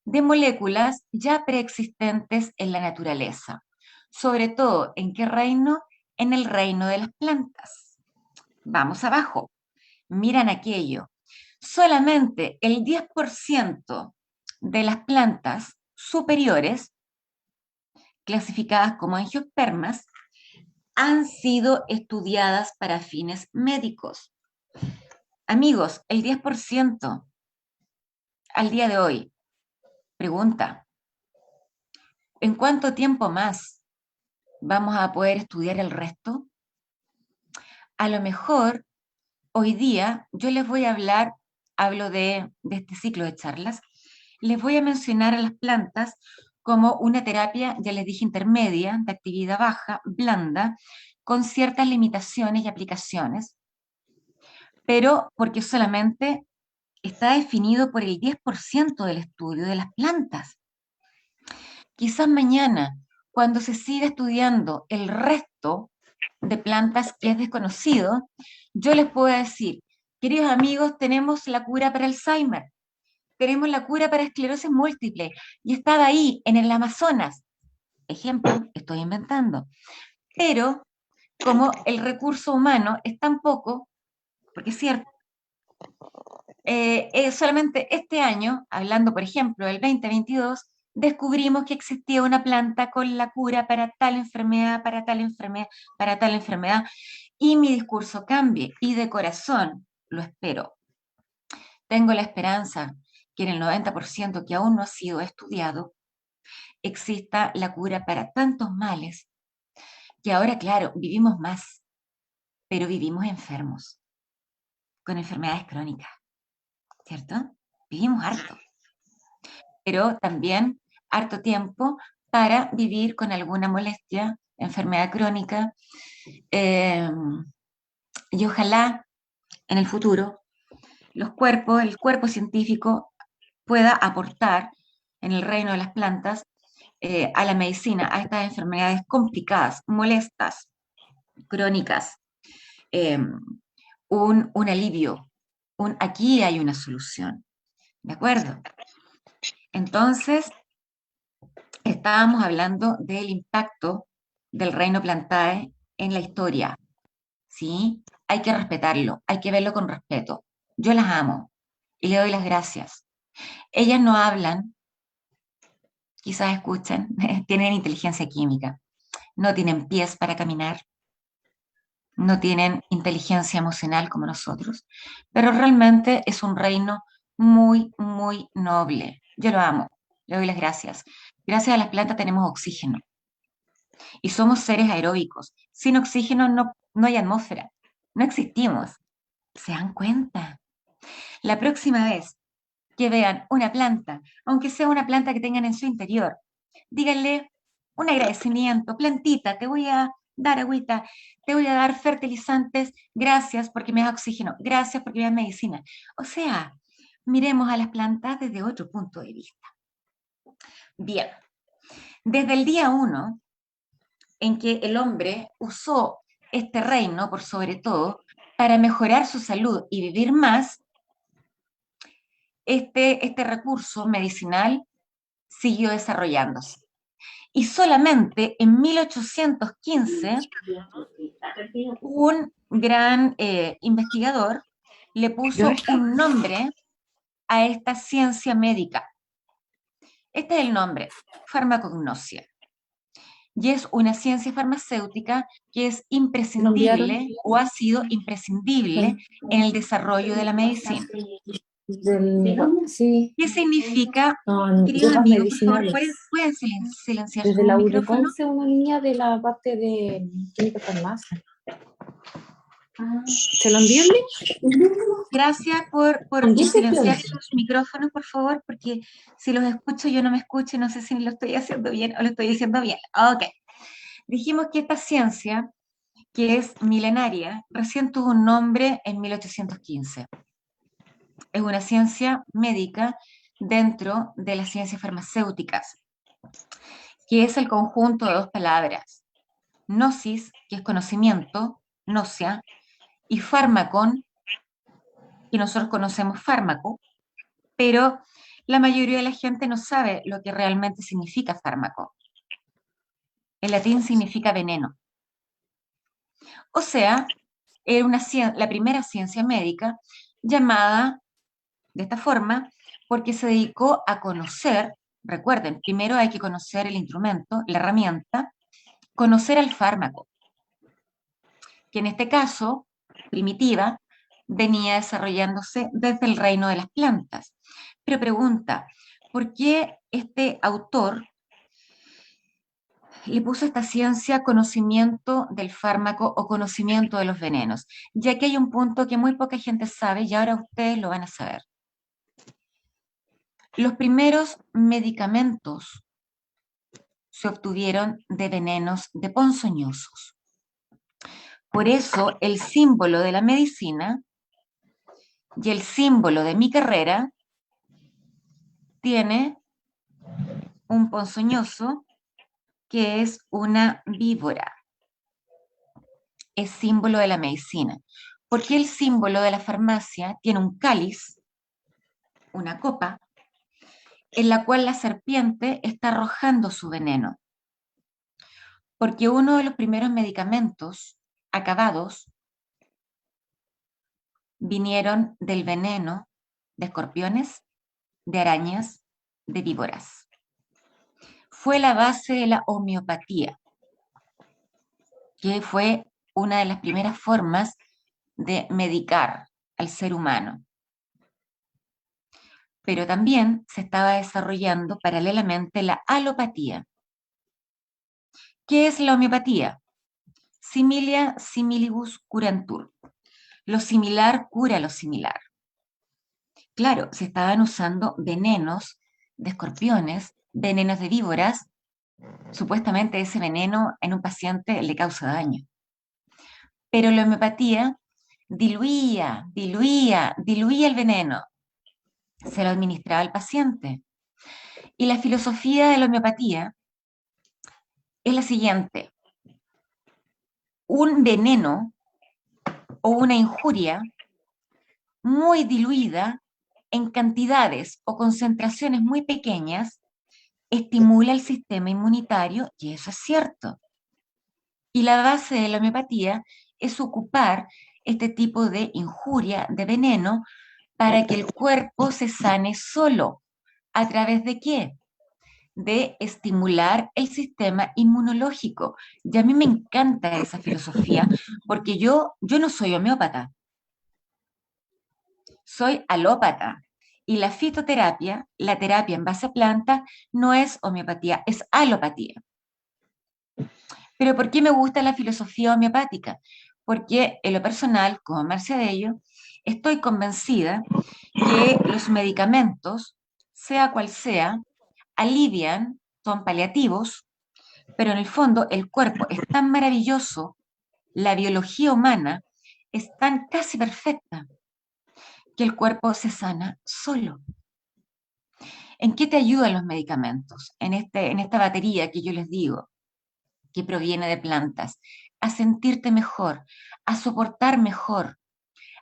B: De moléculas ya preexistentes en la naturaleza. Sobre todo, ¿en qué reino? En el reino de las plantas. Vamos abajo. Miran aquello. Solamente el 10% de las plantas superiores, clasificadas como angiospermas, han sido estudiadas para fines médicos. Amigos, el 10% al día de hoy. Pregunta, ¿en cuánto tiempo más vamos a poder estudiar el resto? A lo mejor hoy día yo les voy a hablar, hablo de este ciclo de charlas, les voy a mencionar a las plantas como una terapia, ya les dije, intermedia, de actividad baja, blanda, con ciertas limitaciones y aplicaciones, pero porque solamente está definido por el 10% del estudio de las plantas. Quizás mañana, cuando se siga estudiando el resto de plantas que es desconocido, yo les puedo decir, queridos amigos, tenemos la cura para Alzheimer, tenemos la cura para esclerosis múltiple, y estaba ahí, en el Amazonas. Ejemplo, estoy inventando. Pero, como el recurso humano es tan poco, porque es cierto, solamente este año, hablando por ejemplo del 2022, descubrimos que existía una planta con la cura para tal enfermedad, para tal enfermedad, para tal enfermedad, y mi discurso cambie, y de corazón lo espero. Tengo la esperanza que en el 90% que aún no ha sido estudiado, exista la cura para tantos males, que ahora, claro, vivimos más, pero vivimos enfermos, con enfermedades crónicas, ¿cierto? Vivimos harto, pero también harto tiempo para vivir con alguna molestia, enfermedad crónica, y ojalá en el futuro el cuerpo científico pueda aportar en el reino de las plantas a la medicina, a estas enfermedades complicadas, molestas, crónicas, un alivio aquí hay una solución, ¿de acuerdo? Entonces, estábamos hablando del impacto del reino Plantae en la historia, ¿sí? Hay que respetarlo, hay que verlo con respeto. Yo las amo y le doy las gracias. Ellas no hablan, quizás escuchen, tienen inteligencia química, no tienen pies para caminar, no tienen inteligencia emocional como nosotros, pero realmente es un reino muy, muy noble. Yo lo amo, le doy las gracias. Gracias a las plantas tenemos oxígeno y somos seres aeróbicos. Sin oxígeno no hay atmósfera, no existimos. ¿Se dan cuenta? La próxima vez que vean una planta, aunque sea una planta que tengan en su interior, díganle un agradecimiento, plantita, te voy a dar agüita, te voy a dar fertilizantes, gracias porque me das oxígeno, gracias porque me das medicina. O sea, miremos a las plantas desde otro punto de vista. Bien, desde el día 1 en que el hombre usó este reino, por sobre todo, para mejorar su salud y vivir más, este recurso medicinal siguió desarrollándose. Y solamente en 1815 un gran investigador le puso un nombre a esta ciencia médica. Este es el nombre, farmacognosia. Y es una ciencia farmacéutica que es imprescindible o ha sido imprescindible en el desarrollo de la medicina.
D: Sí,
B: ¿Qué significa,
D: con
B: queridos
D: hierbas
B: amigos, por favor,
D: medicinales.
B: pueden silenciar
D: Desde
B: su
D: la
B: micrófono?
D: Ureconce, una niña de la parte de química farmacia. ¿Se lo envío?
B: Gracias por
D: Dice
B: silenciar
D: que-
B: sus micrófonos, por favor, porque si los escucho yo no me escucho y no sé si lo estoy haciendo bien o lo estoy diciendo bien. Ok. Dijimos que esta ciencia, que es milenaria, recién tuvo un nombre en 1815. Es una ciencia médica dentro de las ciencias farmacéuticas, que es el conjunto de dos palabras. Gnosis, que es conocimiento, gnosia, y fármacon, que nosotros conocemos fármaco, pero la mayoría de la gente no sabe lo que realmente significa fármaco. En latín significa veneno. O sea, era la primera ciencia médica llamada de esta forma porque se dedicó a conocer, recuerden, primero hay que conocer el instrumento, la herramienta, conocer al fármaco, que en este caso, primitiva, venía desarrollándose desde el reino de las plantas. Pero pregunta, ¿por qué este autor le puso a esta ciencia conocimiento del fármaco o conocimiento de los venenos? Ya que hay un punto que muy poca gente sabe y ahora ustedes lo van a saber. Los primeros medicamentos se obtuvieron de venenos de ponzoñosos. Por eso el símbolo de la medicina y el símbolo de mi carrera tiene un ponzoñoso que es una víbora. Es símbolo de la medicina. Porque el símbolo de la farmacia tiene un cáliz, una copa, en la cual la serpiente está arrojando su veneno. Porque uno de los primeros medicamentos acabados vinieron del veneno de escorpiones, de arañas, de víboras. Fue la base de la homeopatía, que fue una de las primeras formas de medicar al ser humano. Pero también se estaba desarrollando paralelamente la alopatía. ¿Qué es la homeopatía? Similia similibus curantur. Lo similar cura lo similar. Claro, se estaban usando venenos de escorpiones, venenos de víboras. Supuestamente ese veneno en un paciente le causa daño. Pero la homeopatía diluía el veneno. Se lo administraba al paciente. Y la filosofía de la homeopatía es la siguiente. Un veneno o una injuria muy diluida, en cantidades o concentraciones muy pequeñas, estimula el sistema inmunitario, y eso es cierto. Y la base de la homeopatía es ocupar este tipo de injuria, de veneno, para que el cuerpo se sane solo. ¿A través de qué? De estimular el sistema inmunológico. Y a mí me encanta esa filosofía, porque yo no soy homeópata, soy alópata. Y la fitoterapia, la terapia en base a plantas, no es homeopatía, es alopatía. Pero ¿por qué me gusta la filosofía homeopática? Porque en lo personal, como Marcia Bello, estoy convencida que los medicamentos, sea cual sea, alivian, son paliativos, pero en el fondo el cuerpo es tan maravilloso, la biología humana es tan casi perfecta, que el cuerpo se sana solo. ¿En qué te ayudan los medicamentos? En esta batería que yo les digo, que proviene de plantas, a sentirte mejor, a soportar mejor,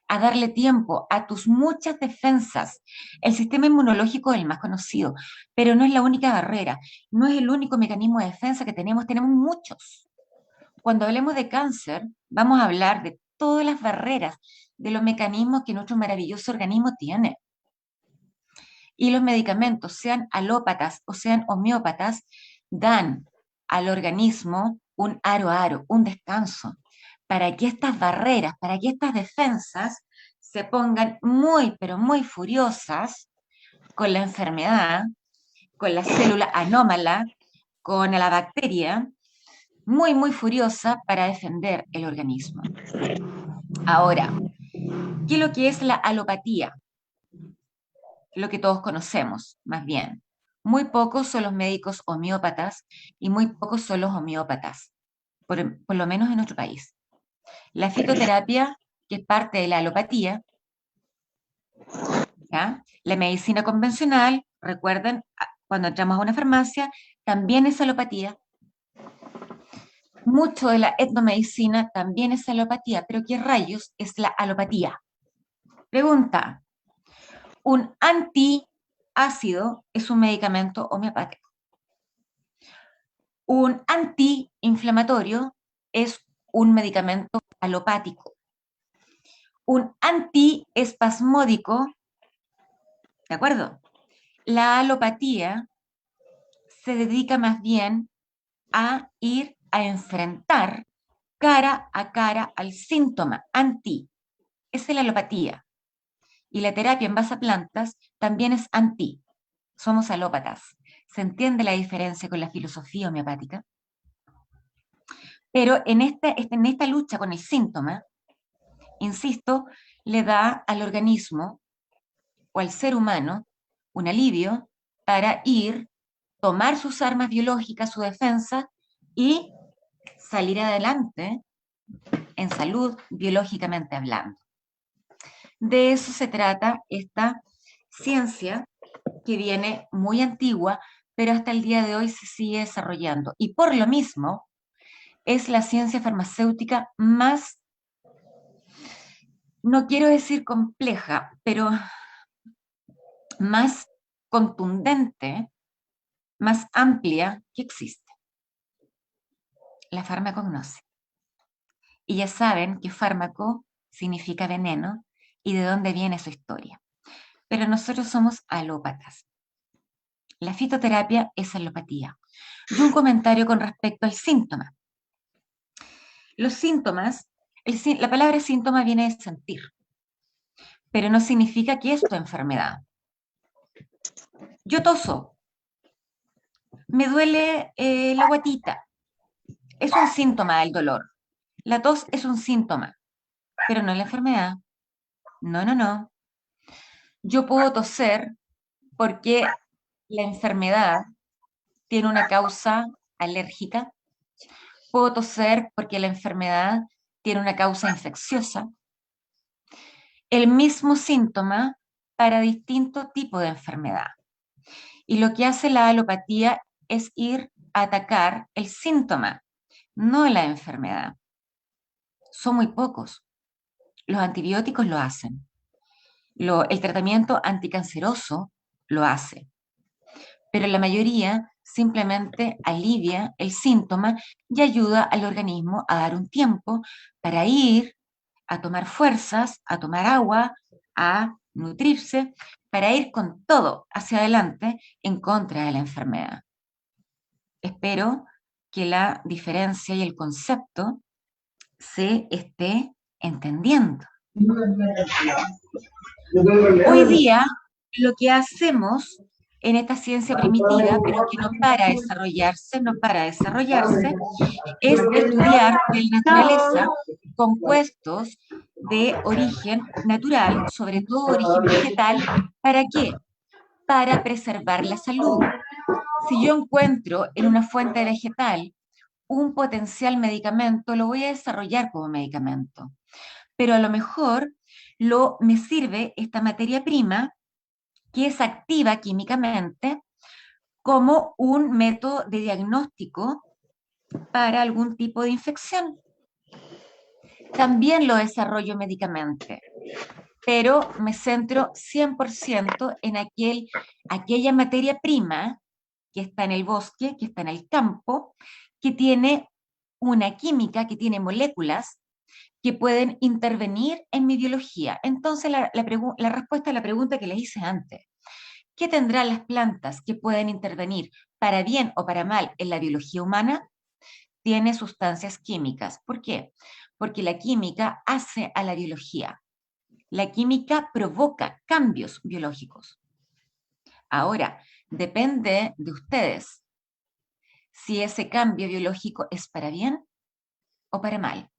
B: a darle tiempo a tus muchas defensas. El sistema inmunológico es el más conocido, pero no es la única barrera, no es el único mecanismo de defensa que tenemos muchos. Cuando hablemos de cáncer, vamos a hablar de todas las barreras, de los mecanismos que nuestro maravilloso organismo tiene. Y los medicamentos, sean alópatas o sean homeópatas, dan al organismo un aro, un descanso, para que estas barreras, para que estas defensas se pongan muy, pero muy furiosas con la enfermedad, con la célula anómala, con la bacteria, muy, muy furiosa para defender el organismo. Ahora, ¿qué es lo que es la alopatía? Lo que todos conocemos, más bien. Muy pocos son los médicos homeópatas y muy pocos son los homeópatas, por lo menos en nuestro país. La fitoterapia, que es parte de la alopatía, ¿ya? La medicina convencional, recuerden, cuando entramos a una farmacia, también es alopatía. Mucho de la etnomedicina también es alopatía, pero ¿qué rayos es la alopatía? Pregunta, ¿un antiácido es un medicamento homeopático? Un antiinflamatorio es un medicamento alopático. Un antiespasmódico, ¿de acuerdo? La alopatía se dedica más bien a ir a enfrentar cara a cara al síntoma anti. Esa es la alopatía. Y la terapia en base a plantas también es anti. Somos alópatas. ¿Se entiende la diferencia con la filosofía homeopática? Pero en esta lucha con el síntoma, insisto, le da al organismo o al ser humano un alivio para ir, tomar sus armas biológicas, su defensa, y salir adelante en salud biológicamente hablando. De eso se trata esta ciencia que viene muy antigua, pero hasta el día de hoy se sigue desarrollando. Y por lo mismo, es la ciencia farmacéutica más, no quiero decir compleja, pero más contundente, más amplia que existe. La farmacognosia. Y ya saben que fármaco significa veneno y de dónde viene su historia. Pero nosotros somos alópatas. La fitoterapia es alopatía. Y un comentario con respecto al síntoma. Los síntomas, la palabra síntoma viene de sentir, pero no significa que es tu enfermedad. Yo toso, me duele la guatita, es un síntoma del dolor. La tos es un síntoma, pero no la enfermedad. No, no, no. Yo puedo toser porque la enfermedad tiene una causa alérgica. Puedo toser porque la enfermedad tiene una causa infecciosa. El mismo síntoma para distinto tipo de enfermedad. Y lo que hace la alopatía es ir a atacar el síntoma, no la enfermedad. Son muy pocos. Los antibióticos lo hacen. El tratamiento anticanceroso lo hace, pero la mayoría simplemente alivia el síntoma y ayuda al organismo a dar un tiempo para ir a tomar fuerzas, a tomar agua, a nutrirse, para ir con todo hacia adelante en contra de la enfermedad. Espero que la diferencia y el concepto se esté entendiendo. Hoy día, lo que hacemos en esta ciencia primitiva, pero que no para de desarrollarse, es estudiar en la naturaleza compuestos de origen natural, sobre todo origen vegetal. ¿Para qué? Para preservar la salud. Si yo encuentro en una fuente vegetal un potencial medicamento, lo voy a desarrollar como medicamento. Pero a lo mejor me sirve esta materia prima, que es activa químicamente, como un método de diagnóstico para algún tipo de infección. También lo desarrollo médicamente, pero me centro 100% en aquella materia prima que está en el bosque, que está en el campo, que tiene una química, que tiene moléculas que pueden intervenir en mi biología. Entonces, la respuesta a la pregunta que les hice antes, ¿qué tendrán las plantas que pueden intervenir para bien o para mal en la biología humana? Tiene sustancias químicas. ¿Por qué? Porque la química hace a la biología. La química provoca cambios biológicos. Ahora, depende de ustedes si ese cambio biológico es para bien o para mal.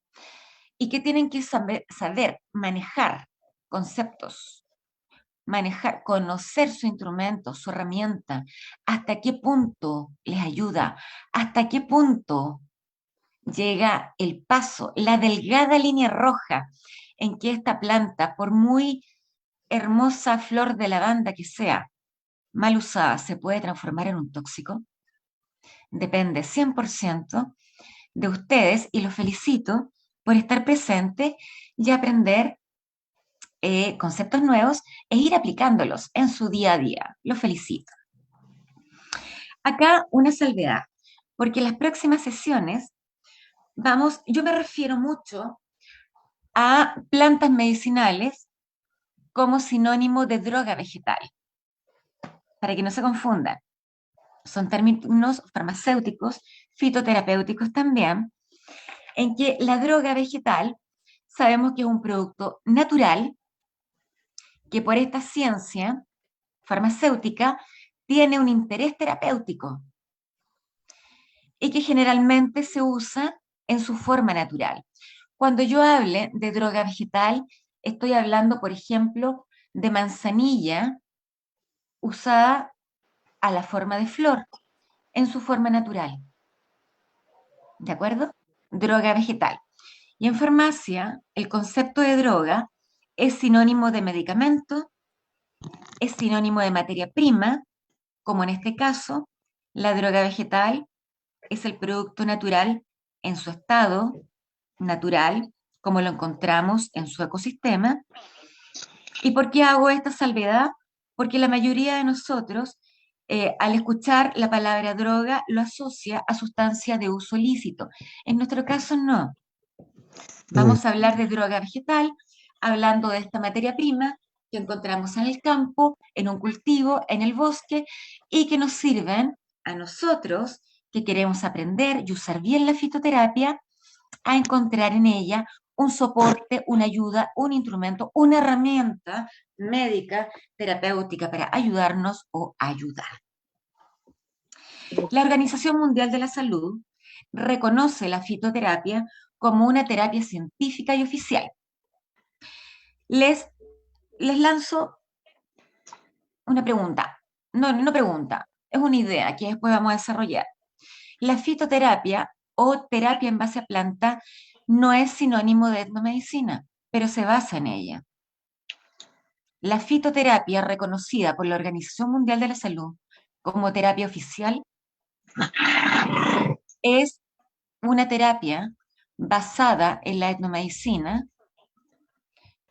B: Y que tienen que saber manejar conceptos, conocer su instrumento, su herramienta, hasta qué punto les ayuda, hasta qué punto llega el paso, la delgada línea roja en que esta planta, por muy hermosa flor de lavanda que sea, mal usada, se puede transformar en un tóxico. Depende 100% de ustedes y los felicito por estar presente y aprender conceptos nuevos e ir aplicándolos en su día a día. Los felicito. Acá una salvedad, porque en las próximas sesiones yo me refiero mucho a plantas medicinales como sinónimo de droga vegetal, para que no se confundan. Son términos farmacéuticos, fitoterapéuticos también, en que la droga vegetal sabemos que es un producto natural que por esta ciencia farmacéutica tiene un interés terapéutico y que generalmente se usa en su forma natural. Cuando yo hable de droga vegetal, estoy hablando, por ejemplo, de manzanilla usada a la forma de flor, en su forma natural. ¿De acuerdo? Droga vegetal. Y en farmacia, el concepto de droga es sinónimo de medicamento, es sinónimo de materia prima, como en este caso, la droga vegetal es el producto natural en su estado natural, como lo encontramos en su ecosistema. ¿Y por qué hago esta salvedad? Porque la mayoría de nosotros, al escuchar la palabra droga, lo asocia a sustancia de uso lícito. En nuestro caso, no. Vamos a hablar de droga vegetal, hablando de esta materia prima que encontramos en el campo, en un cultivo, en el bosque, y que nos sirven a nosotros, que queremos aprender y usar bien la fitoterapia, a encontrar en ella un soporte, una ayuda, un instrumento, una herramienta médica, terapéutica para ayudarnos o ayudar. La Organización Mundial de la Salud reconoce la fitoterapia como una terapia científica y oficial. Les lanzo una pregunta. No pregunta, es una idea que después vamos a desarrollar. La fitoterapia o terapia en base a planta no es sinónimo de etnomedicina, pero se basa en ella. La fitoterapia, reconocida por la Organización Mundial de la Salud como terapia oficial, es una terapia basada en la etnomedicina,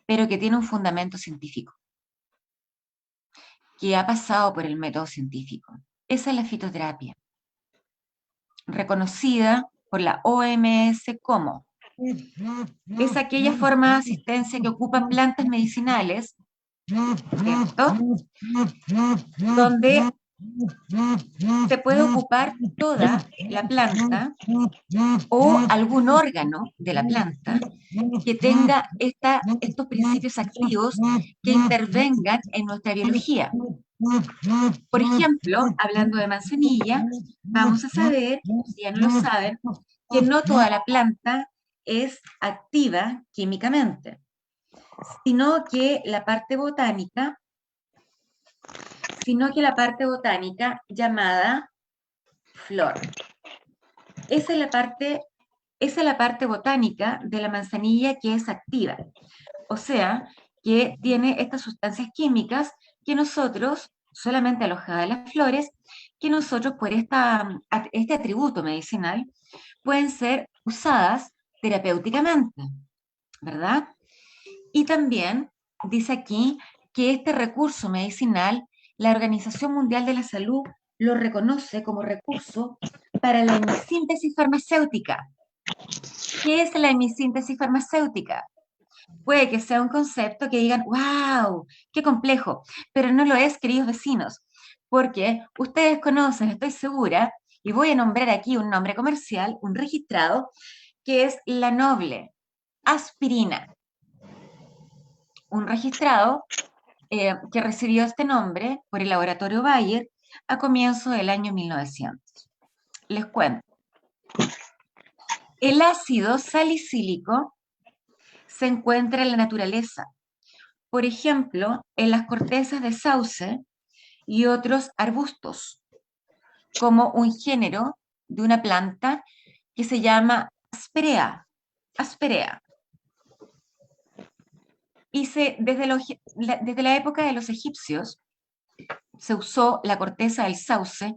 B: pero que tiene un fundamento científico. que ha pasado por el método científico. Esa es la fitoterapia, reconocida por la OMS como es aquella forma de asistencia que ocupan plantas medicinales, ¿cierto? Donde se puede ocupar toda la planta o algún órgano de la planta que tenga estos principios activos que intervengan en nuestra biología. Por ejemplo, hablando de manzanilla, vamos a saber, si ya no lo saben, que no toda la planta es activa químicamente, sino que la parte botánica llamada flor. Esa es la parte botánica de la manzanilla que es activa. O sea, que tiene estas sustancias químicas que nosotros, solamente alojadas en las flores, que nosotros por este atributo medicinal pueden ser usadas terapéuticamente, ¿verdad? Y también dice aquí que este recurso medicinal, la Organización Mundial de la Salud lo reconoce como recurso para la hemisíntesis farmacéutica. ¿Qué es la hemisíntesis farmacéutica? Puede que sea un concepto que digan, wow, qué complejo, pero no lo es, queridos vecinos, porque ustedes conocen, estoy segura, y voy a nombrar aquí un nombre comercial, un registrado, que es la noble aspirina. Un registrado que recibió este nombre por el laboratorio Bayer a comienzos del año 1900. Les cuento. El ácido salicílico se encuentra en la naturaleza, por ejemplo, en las cortezas de sauce y otros arbustos, como un género de una planta que se llama Asperea. Y desde la época de los egipcios se usó la corteza del sauce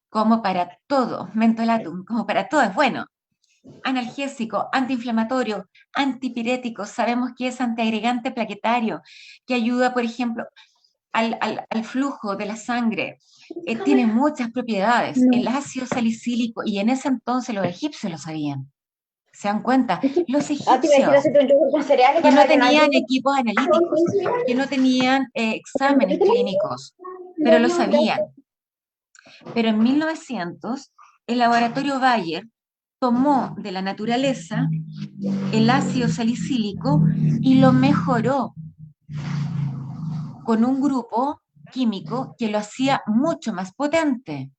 B: como para todo, mentolatum, como para todo es bueno. Analgésico, antiinflamatorio, antipirético, sabemos que es antiagregante plaquetario, que ayuda, por ejemplo, al flujo de la sangre. Tiene muchas propiedades. El ácido salicílico, y en ese entonces los egipcios lo sabían. ¿Se dan cuenta? Los egipcios, que no tenían equipos analíticos, que no tenían exámenes clínicos, pero lo sabían. Pero en 1900, el laboratorio Bayer tomó de la naturaleza el ácido salicílico y lo mejoró con un grupo químico que lo hacía mucho más potente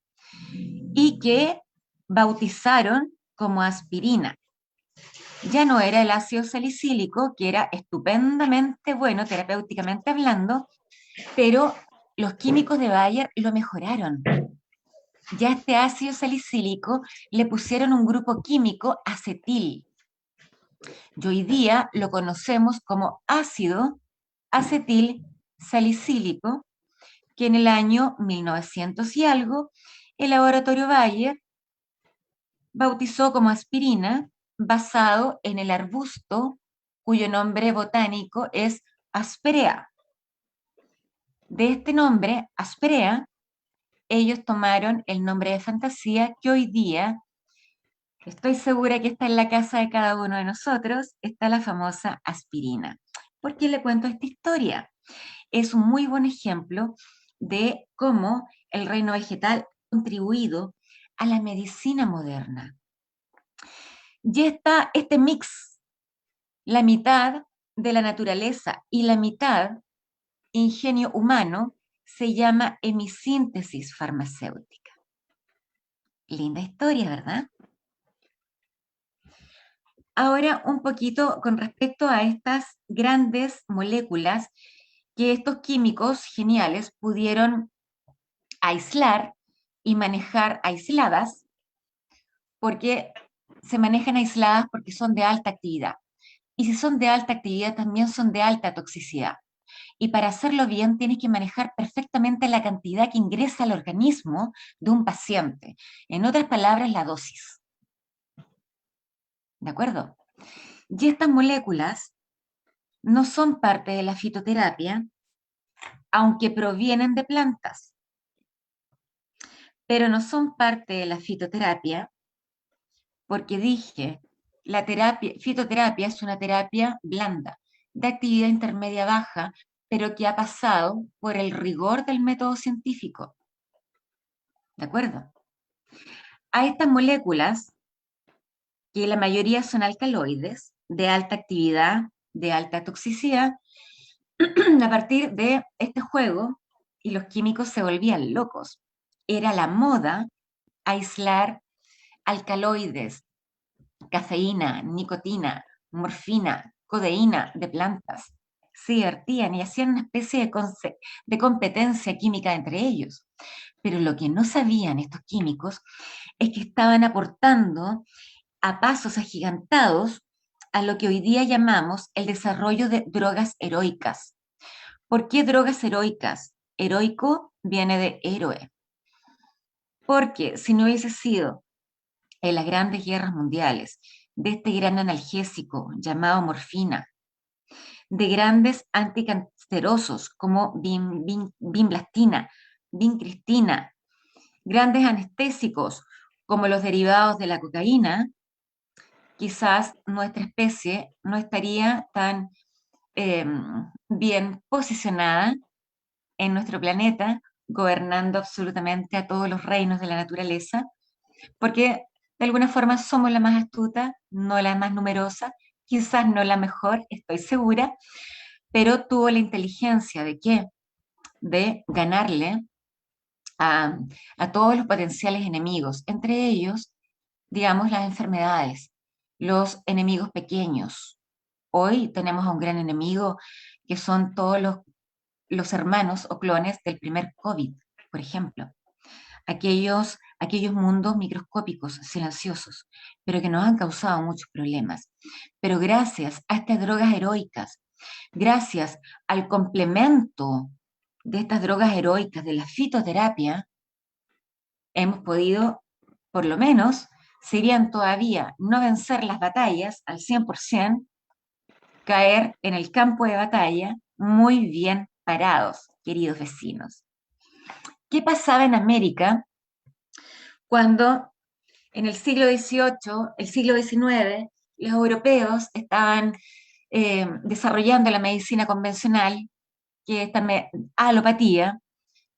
B: y que bautizaron como aspirina. Ya no era el ácido salicílico, que era estupendamente bueno terapéuticamente hablando, pero los químicos de Bayer lo mejoraron. Ya a este ácido salicílico le pusieron un grupo químico acetil. Y hoy día lo conocemos como ácido acetil salicílico, que en el año 1900 y algo, el laboratorio Bayer bautizó como aspirina, basado en el arbusto cuyo nombre botánico es Asperea. De este nombre, Asperea, ellos tomaron el nombre de fantasía que hoy día, estoy segura que está en la casa de cada uno de nosotros, está la famosa aspirina. ¿Por qué le cuento esta historia? Es un muy buen ejemplo de cómo el reino vegetal ha contribuido a la medicina moderna. Y está este mix, la mitad de la naturaleza y la mitad ingenio humano, se llama hemisíntesis farmacéutica. Linda historia, ¿verdad? Ahora un poquito con respecto a estas grandes moléculas que estos químicos geniales pudieron aislar y manejar aisladas, porque se manejan aisladas porque son de alta actividad. Y si son de alta actividad, también son de alta toxicidad. Y para hacerlo bien, tienes que manejar perfectamente la cantidad que ingresa al organismo de un paciente. En otras palabras, la dosis. ¿De acuerdo? Y estas moléculas no son parte de la fitoterapia, aunque provienen de plantas, pero no son parte de la fitoterapia, porque dije, la fitoterapia es una terapia blanda, de actividad intermedia baja, pero que ha pasado por el rigor del método científico. ¿De acuerdo? A estas moléculas, que la mayoría son alcaloides, de alta actividad, de alta toxicidad, a partir de este juego, y los químicos se volvían locos. Era la moda aislar alcaloides, cafeína, nicotina, morfina, codeína de plantas. Se divertían y hacían una especie de competencia química entre ellos. Pero lo que no sabían estos químicos es que estaban aportando a pasos agigantados a lo que hoy día llamamos el desarrollo de drogas heroicas. ¿Por qué drogas heroicas? Heroico viene de héroe. Porque si no hubiese sido en las grandes guerras mundiales de este gran analgésico llamado morfina, de grandes anticancerosos como vinblastina, vincristina, grandes anestésicos como los derivados de la cocaína, quizás nuestra especie no estaría tan bien posicionada en nuestro planeta, gobernando absolutamente a todos los reinos de la naturaleza, porque de alguna forma somos la más astuta, no la más numerosa, quizás no la mejor, estoy segura, pero tuvo la inteligencia de ¿qué? De ganarle a todos los potenciales enemigos, entre ellos, digamos, las enfermedades, los enemigos pequeños. Hoy tenemos a un gran enemigo que son todos los hermanos o clones del primer COVID, por ejemplo. Aquellos mundos microscópicos, silenciosos, pero que nos han causado muchos problemas. Pero gracias a estas drogas heroicas, gracias al complemento de estas drogas heroicas de la fitoterapia, hemos podido, por lo menos, si bien todavía no vencer las batallas al 100%, caer en el campo de batalla muy bien parados, queridos vecinos. ¿Qué pasaba en América cuando en el siglo XVIII, el siglo XIX, los europeos estaban desarrollando la medicina convencional, que es esta alopatía,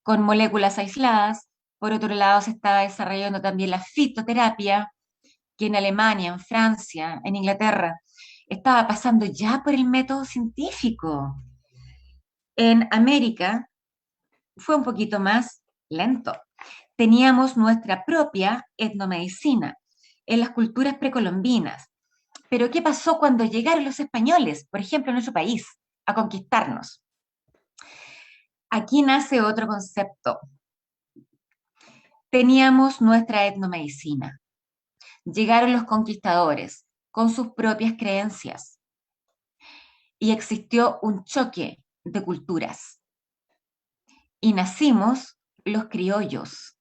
B: con moléculas aisladas? Por otro lado, se estaba desarrollando también la fitoterapia, que en Alemania, en Francia, en Inglaterra, estaba pasando ya por el método científico. En América fue un poquito más lento. Teníamos nuestra propia etnomedicina en las culturas precolombinas. Pero ¿qué pasó cuando llegaron los españoles, por ejemplo, a nuestro país, a conquistarnos? Aquí nace otro concepto. Teníamos nuestra etnomedicina. Llegaron los conquistadores con sus propias creencias y existió un choque de culturas. Y nacimos los criollos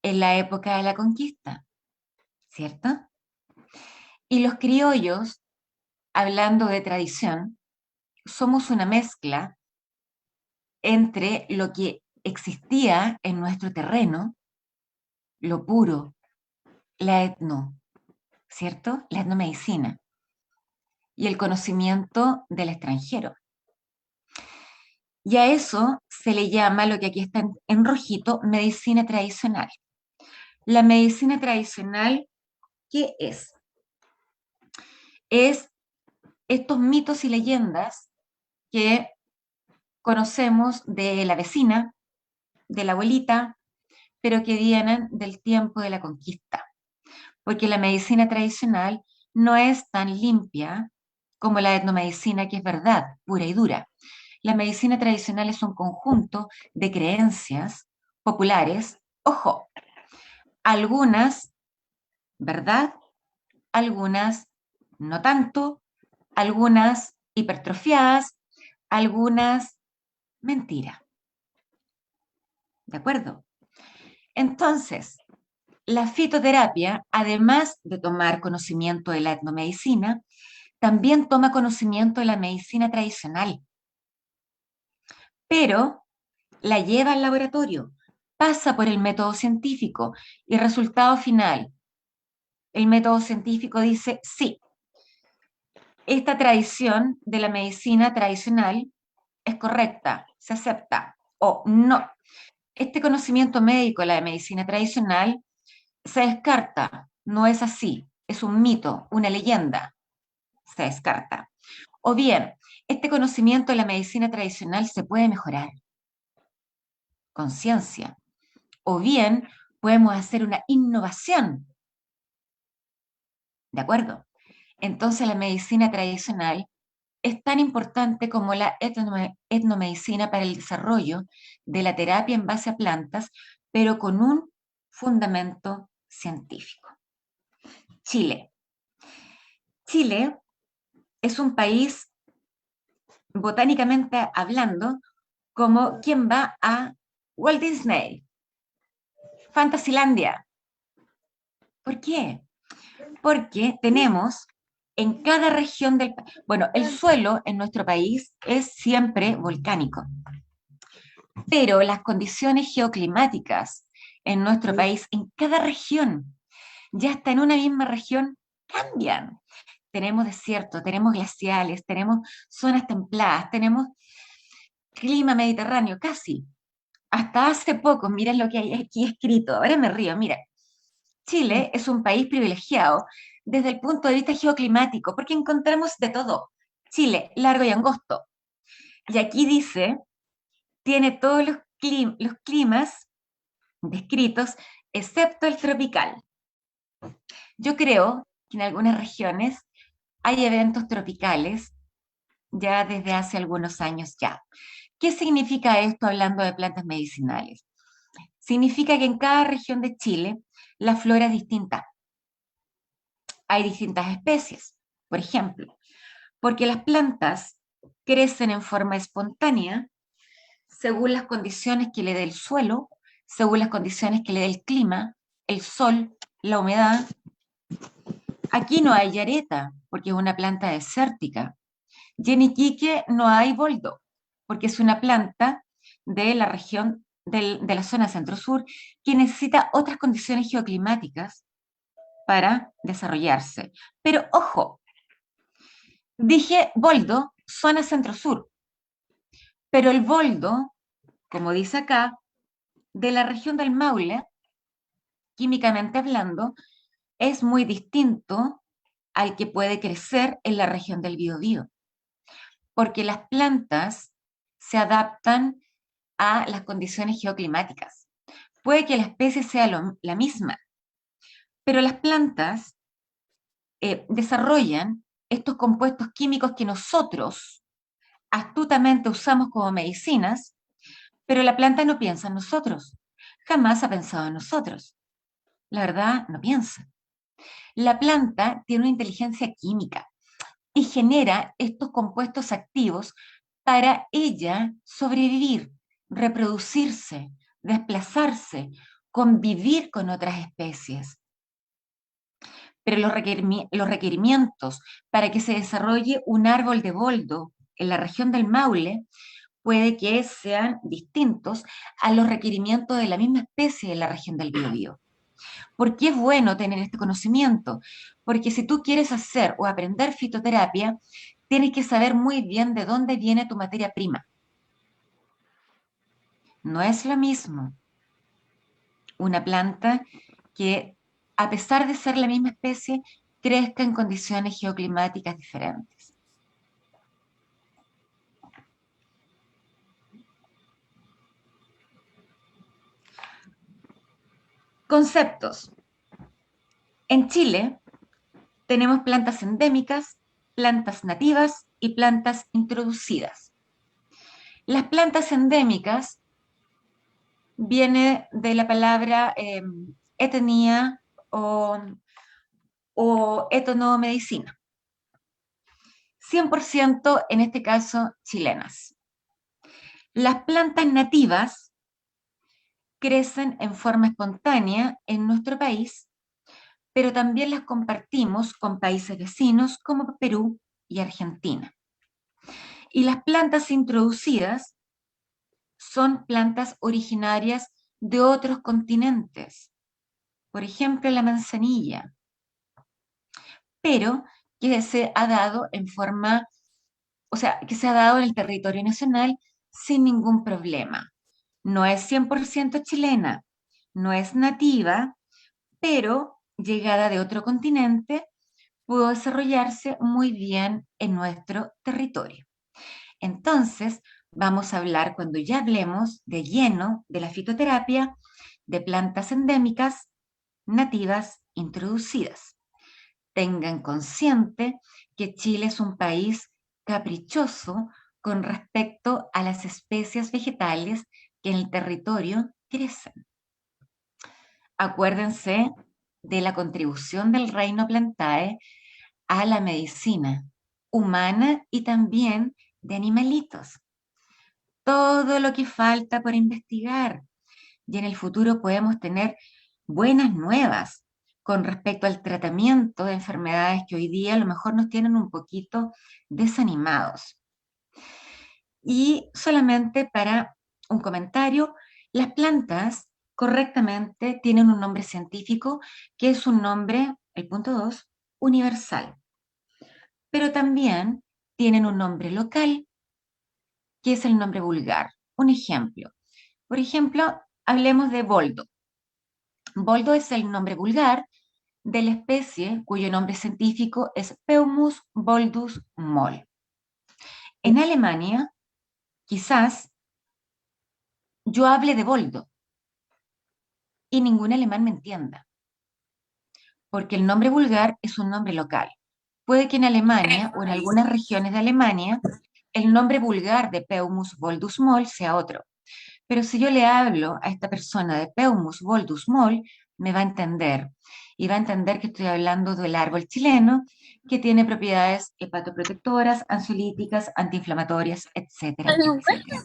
B: en la época de la conquista, ¿cierto? Y los criollos, hablando de tradición, somos una mezcla entre lo que existía en nuestro terreno, lo puro, la etno, ¿cierto? La etnomedicina y el conocimiento del extranjero. Y a eso se le llama, lo que aquí está en rojito, medicina tradicional. La medicina tradicional, ¿qué es? Es estos mitos y leyendas que conocemos de la vecina, de la abuelita, pero que vienen del tiempo de la conquista. Porque la medicina tradicional no es tan limpia como la etnomedicina, que es verdad, pura y dura. La medicina tradicional es un conjunto de creencias populares, ojo, algunas verdad, algunas no tanto, algunas hipertrofiadas, algunas mentira. ¿De acuerdo? Entonces, la fitoterapia, además de tomar conocimiento de la etnomedicina, también toma conocimiento de la medicina tradicional. pero la lleva al laboratorio, pasa por el método científico y resultado final, el método científico dice, sí, esta tradición de la medicina tradicional es correcta, se acepta, o no, este conocimiento médico, la de medicina tradicional, se descarta, no es así, es un mito, una leyenda, se descarta. O bien, este conocimiento de la medicina tradicional se puede mejorar con ciencia, o bien podemos hacer una innovación, ¿de acuerdo? Entonces la medicina tradicional es tan importante como la etnomedicina para el desarrollo de la terapia en base a plantas, pero con un fundamento científico. Chile. Chile es un país, botánicamente hablando, como quien va a Walt Disney, Fantasylandia. ¿Por qué? Porque tenemos en cada región del país, bueno, el suelo en nuestro país es siempre volcánico, pero las condiciones geoclimáticas en nuestro país, en cada región, ya hasta en una misma región, cambian. Tenemos desiertos, tenemos glaciales, tenemos zonas templadas, tenemos clima mediterráneo, casi. Hasta hace poco, miren lo que hay aquí escrito, ahora me río, mira. Chile es un país privilegiado desde el punto de vista geoclimático, porque encontramos de todo. Chile, largo y angosto. Y aquí dice, tiene todos los climas descritos, excepto el tropical. Yo creo que en algunas regiones hay eventos tropicales ya desde hace algunos años ya. ¿Qué significa esto hablando de plantas medicinales? Significa que en cada región de Chile la flora es distinta. Hay distintas especies, por ejemplo, porque las plantas crecen en forma espontánea según las condiciones que le dé el suelo, según las condiciones que le dé el clima, el sol, la humedad. Aquí no hay yareta, porque es una planta desértica. Y en Iquique no hay boldo, porque es una planta de la región de la zona centro-sur que necesita otras condiciones geoclimáticas para desarrollarse. Pero ojo, dije boldo, zona centro-sur, pero el boldo, como dice acá, de la región del Maule, químicamente hablando, es muy distinto al que puede crecer en la región del Biobío, porque las plantas se adaptan a las condiciones geoclimáticas. Puede que la especie sea la misma, pero las plantas desarrollan estos compuestos químicos que nosotros astutamente usamos como medicinas, pero la planta no piensa en nosotros, jamás ha pensado en nosotros. La verdad, no piensa. La planta tiene una inteligencia química y genera estos compuestos activos para ella sobrevivir, reproducirse, desplazarse, convivir con otras especies. Pero los requerimientos para que se desarrolle un árbol de boldo en la región del Maule puede que sean distintos a los requerimientos de la misma especie en la región del Biobío. ¿Por qué es bueno tener este conocimiento? Porque si tú quieres hacer o aprender fitoterapia, tienes que saber muy bien de dónde viene tu materia prima. No es lo mismo una planta que, a pesar de ser la misma especie, crezca en condiciones geoclimáticas diferentes. Conceptos. En Chile tenemos plantas endémicas, plantas nativas y plantas introducidas. Las plantas endémicas viene de la palabra etnia o etnomedicina. 100% en este caso chilenas. Las plantas nativas crecen en forma espontánea en nuestro país, pero también las compartimos con países vecinos como Perú y Argentina. Y las plantas introducidas son plantas originarias de otros continentes. Por ejemplo, la manzanilla. Pero que se ha dado en forma, o sea, que se ha dado en el territorio nacional sin ningún problema. No es 100% chilena, no es nativa, pero llegada de otro continente, pudo desarrollarse muy bien en nuestro territorio. Entonces, vamos a hablar, cuando ya hablemos de lleno de la fitoterapia, de plantas endémicas, nativas, introducidas. Tengan consciente que Chile es un país caprichoso con respecto a las especies vegetales que en el territorio crecen. Acuérdense de la contribución del reino Plantae a la medicina humana y también de animalitos. Todo lo que falta por investigar, y en el futuro podemos tener buenas nuevas con respecto al tratamiento de enfermedades que hoy día a lo mejor nos tienen un poquito desanimados. Y solamente para un comentario, las plantas correctamente tienen un nombre científico que es un nombre, el punto 2, universal. Pero también tienen un nombre local, que es el nombre vulgar. Un ejemplo. Por ejemplo, hablemos de boldo. Boldo es el nombre vulgar de la especie cuyo nombre científico es Peumus boldus moll. En Alemania, quizás yo hable de boldo y ningún alemán me entienda, porque el nombre vulgar es un nombre local. Puede que en Alemania o en algunas regiones de Alemania el nombre vulgar de Peumus boldus moll sea otro. Pero si yo le hablo a esta persona de Peumus boldus moll, me va a entender. Y va a entender que estoy hablando del árbol chileno, que tiene propiedades hepatoprotectoras, ansiolíticas, antiinflamatorias, etcétera, etcétera.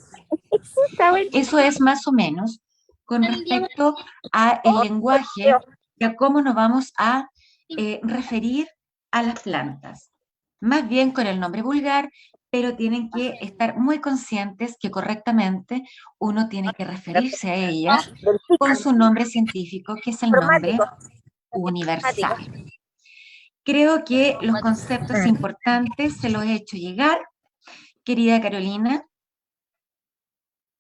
B: Eso es más o menos con respecto al lenguaje y a cómo nos vamos a referir a las plantas. Más bien con el nombre vulgar, pero tienen que estar muy conscientes que correctamente uno tiene que referirse a ellas con su nombre científico, que es el nombre universal. Creo que los conceptos importantes se los he hecho llegar. Querida Carolina,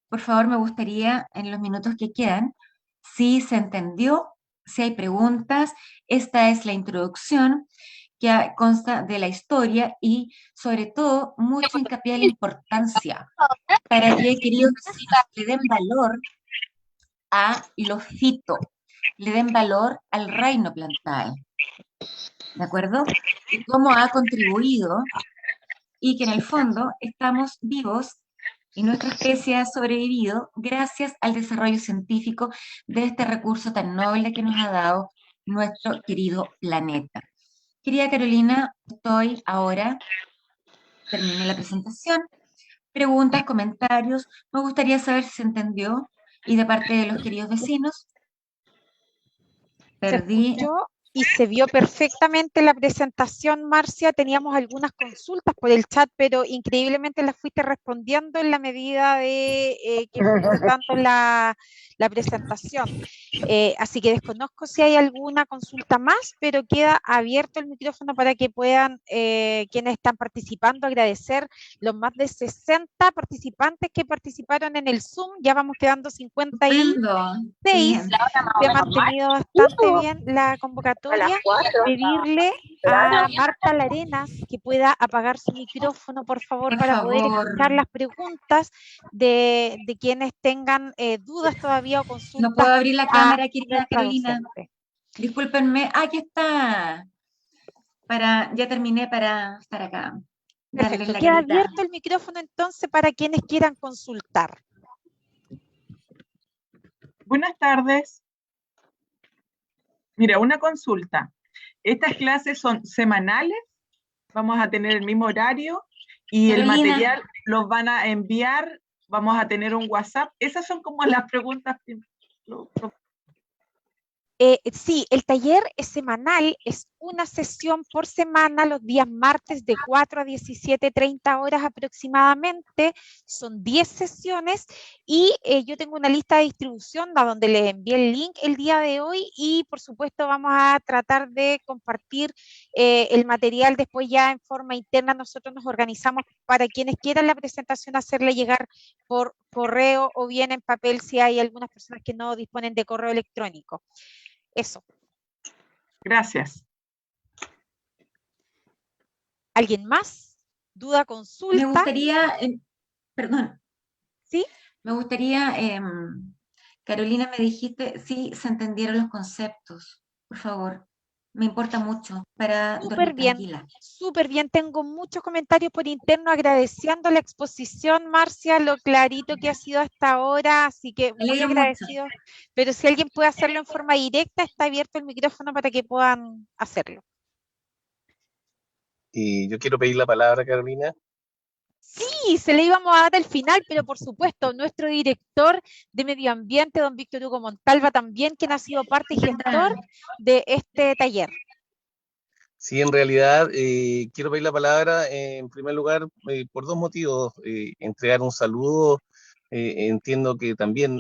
B: por favor me gustaría en los minutos que quedan, si se entendió, si hay preguntas, esta es la introducción que consta de la historia y sobre todo mucho hincapié en la importancia para que, queridos vecinos, le den valor a los fito, le den valor al reino Plantae, ¿de acuerdo? Y cómo ha contribuido y que en el fondo estamos vivos y nuestra especie ha sobrevivido gracias al desarrollo científico de este recurso tan noble que nos ha dado nuestro querido planeta. Querida Carolina, estoy ahora, terminé la presentación, preguntas, comentarios, me gustaría saber si se entendió y de parte de los queridos vecinos. Perdí.
A: Se escuchó y se vio perfectamente la presentación, Marcia. Teníamos algunas consultas por el chat, pero increíblemente las fuiste respondiendo en la medida de que fuiste dando la presentación. Así que desconozco si hay alguna consulta más, pero queda abierto el micrófono para que puedan, quienes están participando, agradecer los más de 60 participantes que participaron en el Zoom. Ya vamos quedando 56.
B: Sí.
A: Se ha mantenido bastante bien la convocatoria. Pedirle a Marta Larenas que pueda apagar su micrófono, por favor, para poder escuchar las preguntas de quienes tengan dudas todavía o consultas.
B: No puedo abrir la cámara, querida Carolina. Discúlpenme. Aquí está. Ya terminé para estar acá.
A: Perfecto. Queda abierto el micrófono entonces para quienes quieran consultar.
E: Buenas tardes. Mira, una consulta. Estas clases son semanales, vamos a tener el mismo horario y Carolina, el material los van a enviar, vamos a tener un WhatsApp. Esas son como las preguntas.
A: Sí, el taller es semanal, es una sesión por semana, los días martes de 4 a 17:30 horas aproximadamente, son 10 sesiones y yo tengo una lista de distribución donde les envié el link el día de hoy y por supuesto vamos a tratar de compartir el material después ya en forma interna. Nosotros nos organizamos para quienes quieran la presentación hacerle llegar por correo o bien en papel si hay algunas personas que no disponen de correo electrónico. Eso.
E: Gracias.
A: ¿Alguien más? ¿Duda, consulta?
B: Me gustaría, perdón.
A: ¿Sí?
B: Me gustaría, Carolina, me dijiste, sí, se entendieron los conceptos, por favor. Me importa mucho para dormir tranquila.
A: Súper bien. Tengo muchos comentarios por interno agradeciendo la exposición, Marcia, lo clarito que ha sido hasta ahora, así que muy agradecido. Mucho. Pero si alguien puede hacerlo en forma directa, está abierto el micrófono para que puedan hacerlo.
F: Y yo quiero pedir la palabra, Carolina.
A: Sí, se le íbamos a dar al final, pero por supuesto, nuestro director de Medio Ambiente, don Víctor Hugo Montalva, también, quien ha sido parte y gestor de este taller.
F: Sí, en realidad quiero pedir la palabra en primer lugar por dos motivos. Entregar un saludo, entiendo que también,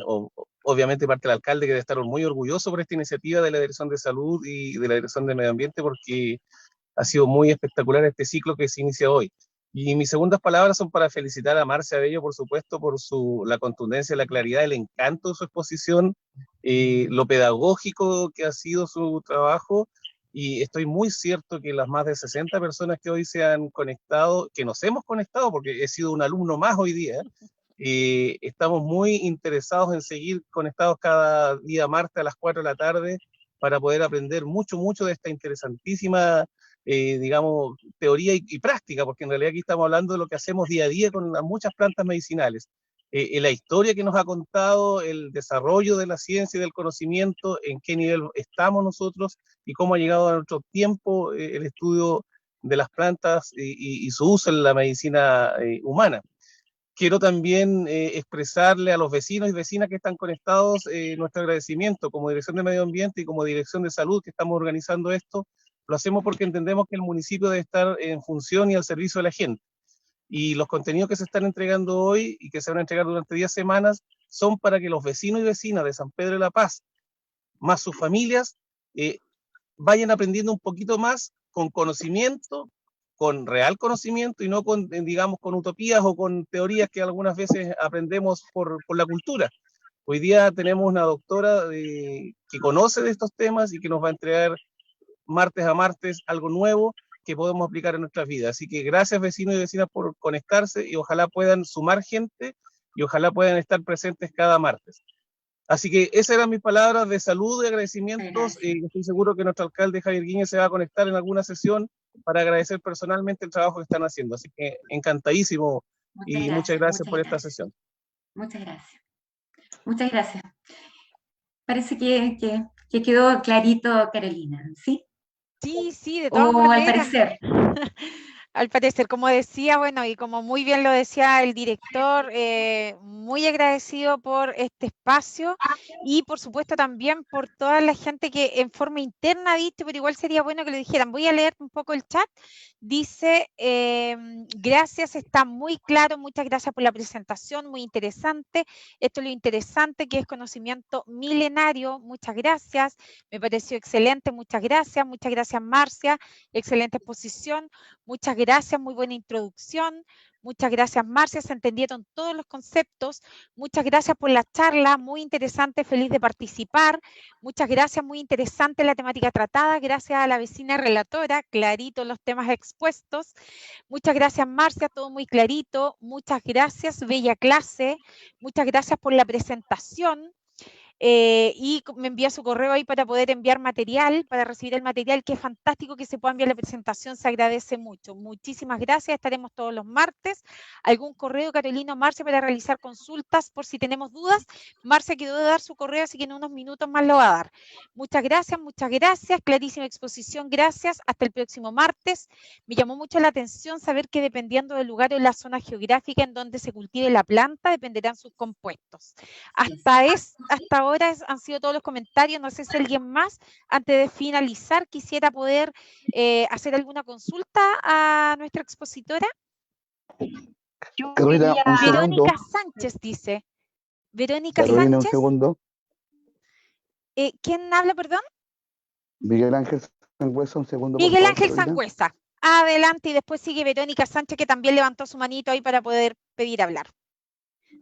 F: obviamente parte del alcalde que debe estar muy orgulloso por esta iniciativa de la Dirección de Salud y de la Dirección de Medio Ambiente porque ha sido muy espectacular este ciclo que se inicia hoy. Y mis segundas palabras son para felicitar a Marcia Bello, por supuesto, por la contundencia, la claridad, el encanto de su exposición, lo pedagógico que ha sido su trabajo, y estoy muy cierto que las más de 60 personas que hoy se han conectado, que nos hemos conectado, porque he sido un alumno más hoy día, estamos muy interesados en seguir conectados cada día martes a las 4 de la tarde para poder aprender mucho, mucho de esta interesantísima digamos, teoría y práctica, porque en realidad aquí estamos hablando de lo que hacemos día a día con las muchas plantas medicinales. La historia que nos ha contado, el desarrollo de la ciencia y del conocimiento, en qué nivel estamos nosotros y cómo ha llegado a nuestro tiempo el estudio de las plantas y su uso en la medicina humana. Quiero también expresarle a los vecinos y vecinas que están conectados nuestro agradecimiento como Dirección de Medio Ambiente y como Dirección de Salud que estamos organizando esto. Lo hacemos porque entendemos que el municipio debe estar en función y al servicio de la gente. Y los contenidos que se están entregando hoy y que se van a entregar durante 10 semanas son para que los vecinos y vecinas de San Pedro de la Paz, más sus familias, vayan aprendiendo un poquito más con conocimiento, con real conocimiento y no con, digamos, con utopías o con teorías que algunas veces aprendemos por la cultura. Hoy día tenemos una doctora que conoce de estos temas y que nos va a entregar martes a martes algo nuevo que podemos aplicar en nuestras vidas. Así que gracias vecinos y vecinas por conectarse y ojalá puedan sumar gente y ojalá puedan estar presentes cada martes. Así que esas eran mis palabras de salud y agradecimientos. Estoy seguro que nuestro alcalde Javier Guíñez se va a conectar en alguna sesión para agradecer personalmente el trabajo que están haciendo. Así que encantadísimo y muchas gracias por esta sesión.
B: Muchas gracias. Muchas gracias. Parece que quedó clarito, Carolina, ¿sí?
A: Sí, de todas maneras.
B: Al parecer.
A: Al parecer, como decía, bueno, y como muy bien lo decía el director, muy agradecido por este espacio y por supuesto también por toda la gente que en forma interna ha dicho, pero igual sería bueno que lo dijeran. Voy a leer un poco el chat. Dice, gracias, está muy claro, muchas gracias por la presentación, muy interesante. Esto es lo interesante que es conocimiento milenario, muchas gracias. Me pareció excelente, muchas gracias Marcia, excelente exposición. Muchas gracias, muy buena introducción. Muchas gracias, Marcia, se entendieron todos los conceptos. Muchas gracias por la charla, muy interesante, feliz de participar. Muchas gracias, muy interesante la temática tratada. Gracias a la vecina relatora, clarito los temas expuestos. Muchas gracias, Marcia, todo muy clarito. Muchas gracias, bella clase. Muchas gracias por la presentación. Y me envía su correo ahí para poder enviar material, para recibir el material, que es fantástico que se pueda enviar la presentación, se agradece mucho. Muchísimas gracias, estaremos todos los martes. ¿Algún correo, Carolina o Marcia, para realizar consultas por si tenemos dudas? Marcia quedó de dar su correo, así que en unos minutos más lo va a dar. Muchas gracias, clarísima exposición, gracias. Hasta el próximo martes. Me llamó mucho la atención saber que dependiendo del lugar o la zona geográfica en donde se cultive la planta, dependerán sus compuestos. Hasta ahora han sido todos los comentarios. No sé si alguien más, antes de finalizar, quisiera poder hacer alguna consulta a nuestra expositora.
D: Yo
G: Carolina,
D: quería-
G: un segundo.
A: Verónica Sánchez dice. Verónica
G: Carolina, un
A: Sánchez.
G: segundo.
A: ¿Quién habla, perdón?
G: Miguel Ángel Sangüesa, un segundo, por
A: Miguel
G: favor,
A: Ángel
G: Carolina.
A: Sangüesa. Adelante, y después sigue Verónica Sánchez, que también levantó su manito ahí para poder pedir hablar.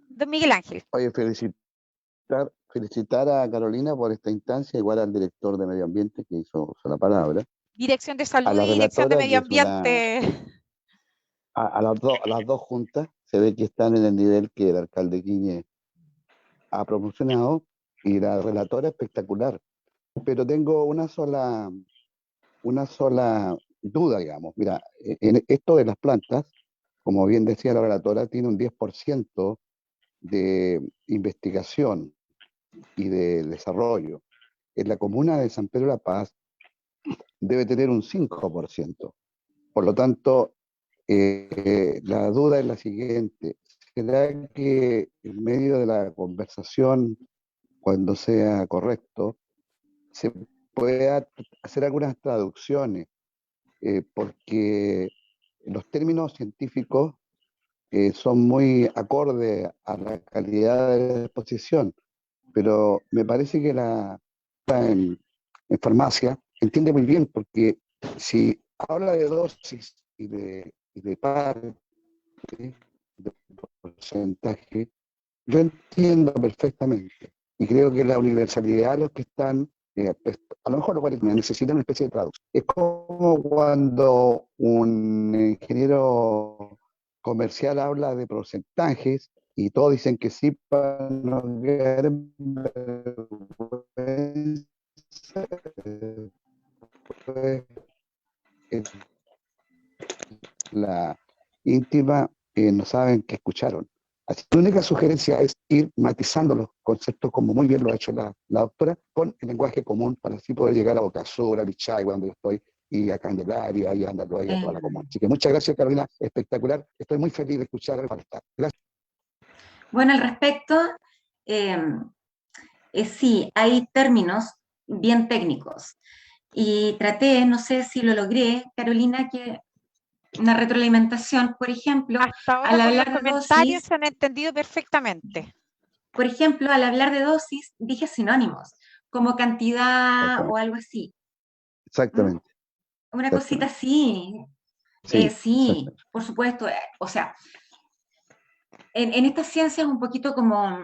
A: Don Miguel Ángel.
G: Oye, felicitar a Carolina por esta instancia, igual al director de Medio Ambiente que hizo la palabra.
A: Dirección de Salud
G: A la
A: y Dirección de
G: relatora,
A: Medio
G: que es una-
A: Ambiente.
G: A las dos juntas, se ve que están en el nivel que el alcalde Quiñe ha promocionado, y la relatora espectacular. Pero tengo una sola duda, digamos. Mira, en esto de las plantas, como bien decía la relatora, tiene un 10% de investigación y de desarrollo. En la comuna de San Pedro de la Paz debe tener un 5%. Por lo tanto, la duda es la siguiente: ¿será que en medio de la conversación, cuando sea correcto, se pueda hacer algunas traducciones? Porque los términos científicos son muy acordes a la calidad de la exposición, pero me parece que en farmacia entiende muy bien, porque si habla de dosis y de parte, de porcentaje, yo entiendo perfectamente, y creo que la universalidad de los que están, a lo mejor los cuales necesitan una especie de traducción. Es como cuando un ingeniero comercial habla de porcentajes y todos dicen que sí para no quedar en vergüenza. La íntima, no saben que escucharon. Así que la única sugerencia es ir matizando los conceptos, como muy bien lo ha hecho la doctora, con el lenguaje común, para así poder llegar a Bocasura, a Vichay, donde yo estoy, y a Candelaria, y a Andalua, y a toda la comuna. Así que muchas gracias, Carolina, espectacular. Estoy muy feliz de escuchar el malestar. Gracias.
B: Bueno, al respecto, sí, hay términos bien técnicos. Y traté, no sé si lo logré, Carolina, que una retroalimentación, por ejemplo,
A: Hasta ahora
B: al
A: con los
B: hablar de
A: comentarios
B: dosis,
A: se han entendido perfectamente.
B: por ejemplo, al hablar de dosis, dije sinónimos, como cantidad o algo así.
G: Exactamente.
B: Una cosita así.
G: Sí,
B: Sí, por supuesto. O sea, en estas ciencias un poquito como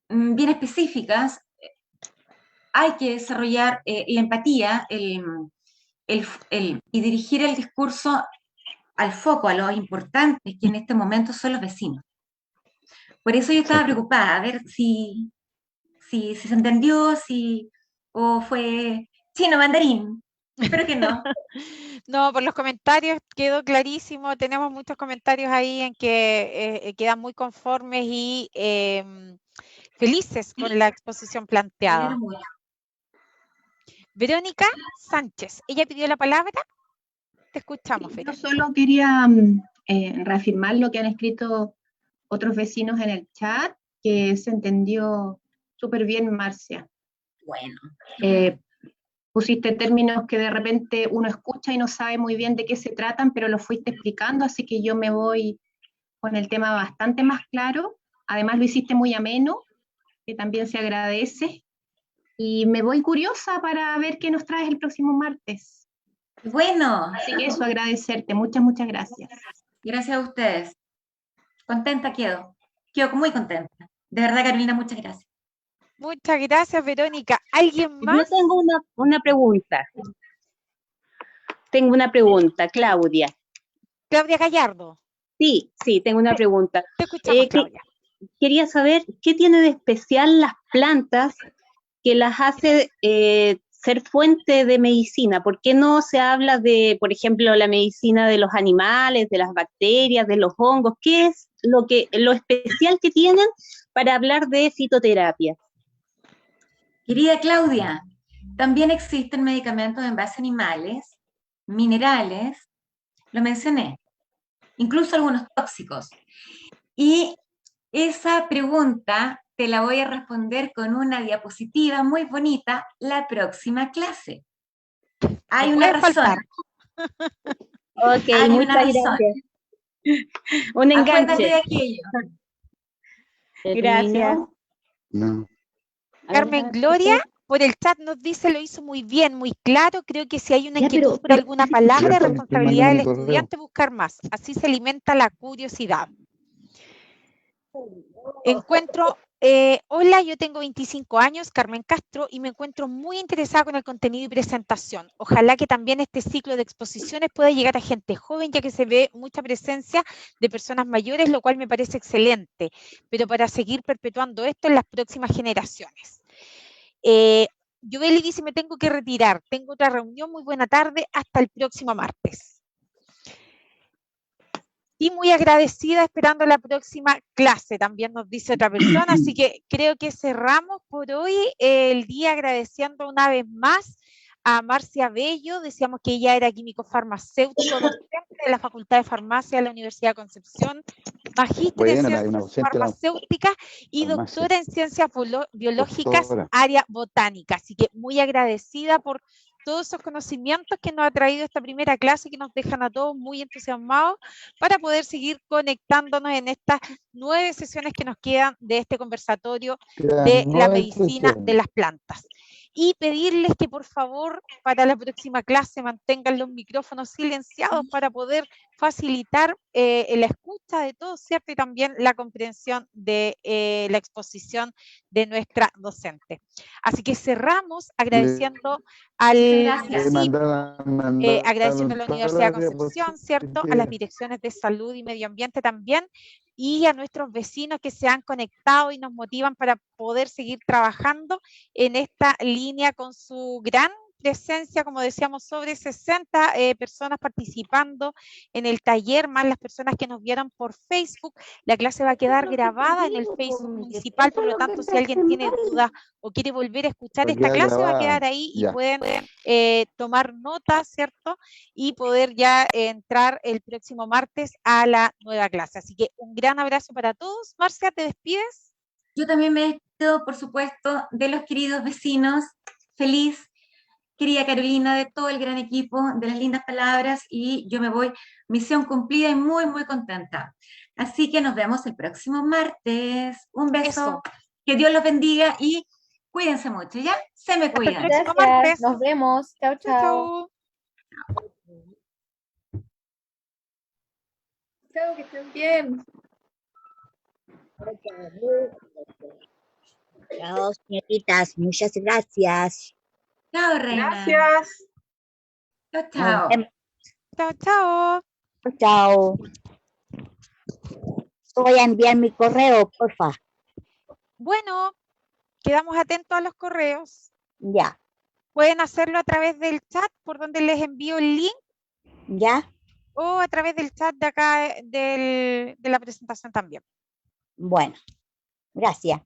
B: bien específicas, hay que desarrollar la empatía y dirigir el discurso al foco, a los importantes, que en este momento son los vecinos. Por eso yo estaba preocupada, a ver si se entendió, o fue chino mandarín. Espero que no.
A: No, por los comentarios quedó clarísimo. Tenemos muchos comentarios ahí en que quedan muy conformes y felices con la exposición planteada. Verónica Sánchez, ella pidió la palabra. Te escuchamos,
D: Yo
A: Verónica.
D: solo quería reafirmar lo que han escrito otros vecinos en el chat, que se entendió súper bien, Marcia.
B: Bueno.
D: Pusiste términos que de repente uno escucha y no sabe muy bien de qué se tratan, pero lo fuiste explicando, así que yo me voy con el tema bastante más claro. Además lo hiciste muy ameno, que también se agradece. Y me voy curiosa para ver qué nos traes el próximo martes.
B: Bueno.
D: Así que eso, agradecerte. Muchas, muchas gracias.
B: Gracias a ustedes. Contenta quedo. Quedo muy contenta. De verdad, Carolina, muchas gracias.
A: Muchas gracias, Verónica. ¿Alguien más?
H: Yo tengo una pregunta. Tengo una pregunta, Claudia.
A: Claudia Gallardo.
H: Sí, tengo una pregunta.
A: Te escuchamos, Claudia.
H: Quería saber qué tiene de especial las plantas que las hace ser fuente de medicina. ¿Por qué no se habla de, por ejemplo, la medicina de los animales, de las bacterias, de los hongos? ¿Qué es lo especial que tienen para hablar de fitoterapia?
B: Querida Claudia, también existen medicamentos en base a animales, minerales, lo mencioné, incluso algunos tóxicos. Y esa pregunta te la voy a responder con una diapositiva muy bonita la próxima clase. Hay
A: No
B: una
A: puede
B: razón.
A: faltar.
H: Ok,
B: Hay una
H: muchas
B: razón.
H: gracias. Un
B: Acuérdate de
H: enganche.
B: aquello.
H: Gracias.
C: ¿Terminó?
G: No.
C: A ver,
A: Carmen
C: déjame
A: Gloria,
C: escuchar.
A: por el chat nos dice, lo hizo muy bien, muy claro. Creo que si hay una
C: Ya,
A: inquietud por
C: pero
A: alguna palabra,
G: Ya
A: es
G: estoy
A: responsabilidad
G: mandando
A: del
G: mi correo.
A: estudiante buscar más. Así se alimenta la curiosidad. Encuentro, hola, yo tengo 25 años, Carmen Castro, y me encuentro muy interesada con el contenido y presentación. Ojalá que también este ciclo de exposiciones pueda llegar a gente joven, ya que se ve mucha presencia de personas mayores, lo cual me parece excelente, pero para seguir perpetuando esto en las próximas generaciones. Yoveli dice, me tengo que retirar, tengo otra reunión, muy buena tarde, hasta el próximo martes. Y muy agradecida esperando la próxima clase, también nos dice otra persona, así que creo que cerramos por hoy el día agradeciendo una vez más a Marcia Bello, decíamos que ella era químico farmacéutico, docente de la Facultad de Farmacia de la Universidad de Concepción, magíster en
G: Bueno, hay una
A: ciencias
G: docente de la
A: farmacéuticas y
G: farmacia.
A: doctora en ciencias biológicas,
G: Doctora.
A: área botánica, así que muy agradecida por todos esos conocimientos que nos ha traído esta primera clase, que nos dejan a todos muy entusiasmados para poder seguir conectándonos en estas 9 sesiones que nos quedan de este conversatorio de la medicina de las plantas. Y pedirles que por favor para la próxima clase mantengan los micrófonos silenciados para poder facilitar la escucha de todos, ¿cierto? Y también la comprensión de la exposición de nuestra docente. Así que cerramos agradeciendo al municipio, agradeciendo a la Universidad de Concepción, ¿cierto? A las direcciones de salud y medio ambiente también, y a nuestros vecinos que se han conectado y nos motivan para poder seguir trabajando en esta línea con su gran presencia, como decíamos, sobre 60 personas participando en el taller, más las personas que nos vieron por Facebook. La clase va a quedar grabada en el Facebook municipal, por lo tanto, si alguien tiene dudas o quiere volver a escuchar esta clase, va a quedar ahí y pueden tomar notas, ¿cierto? Y poder ya entrar el próximo martes a la nueva clase. Así que un gran abrazo para todos. Marcia, ¿te despides?
B: Yo también me despido, por supuesto, de los queridos vecinos. Feliz, querida Carolina, de todo el gran equipo, de las lindas palabras, y yo me voy, misión cumplida y muy, muy contenta. Así que nos vemos el próximo martes. Un beso,
A: Eso.
B: que Dios los bendiga y cuídense mucho, ¿ya? Se me
A: Hasta el
B: cuidan.
A: próximo
C: Gracias.
A: martes.
C: Nos vemos. Chao,
A: Chao,
C: chao.
A: chao.
C: Chao, que estén bien.
I: Chao, señoritas, muchas gracias.
B: Chao, reina.
E: Gracias.
B: Chao, chao.
A: Chao, chao.
I: Chao. Voy a enviar mi correo, porfa.
A: Bueno, quedamos atentos a los correos.
I: Ya,
A: Pueden hacerlo a través del chat, por donde les envío el link,
I: ya.
A: o a través del chat de acá de la presentación también.
I: Bueno, gracias.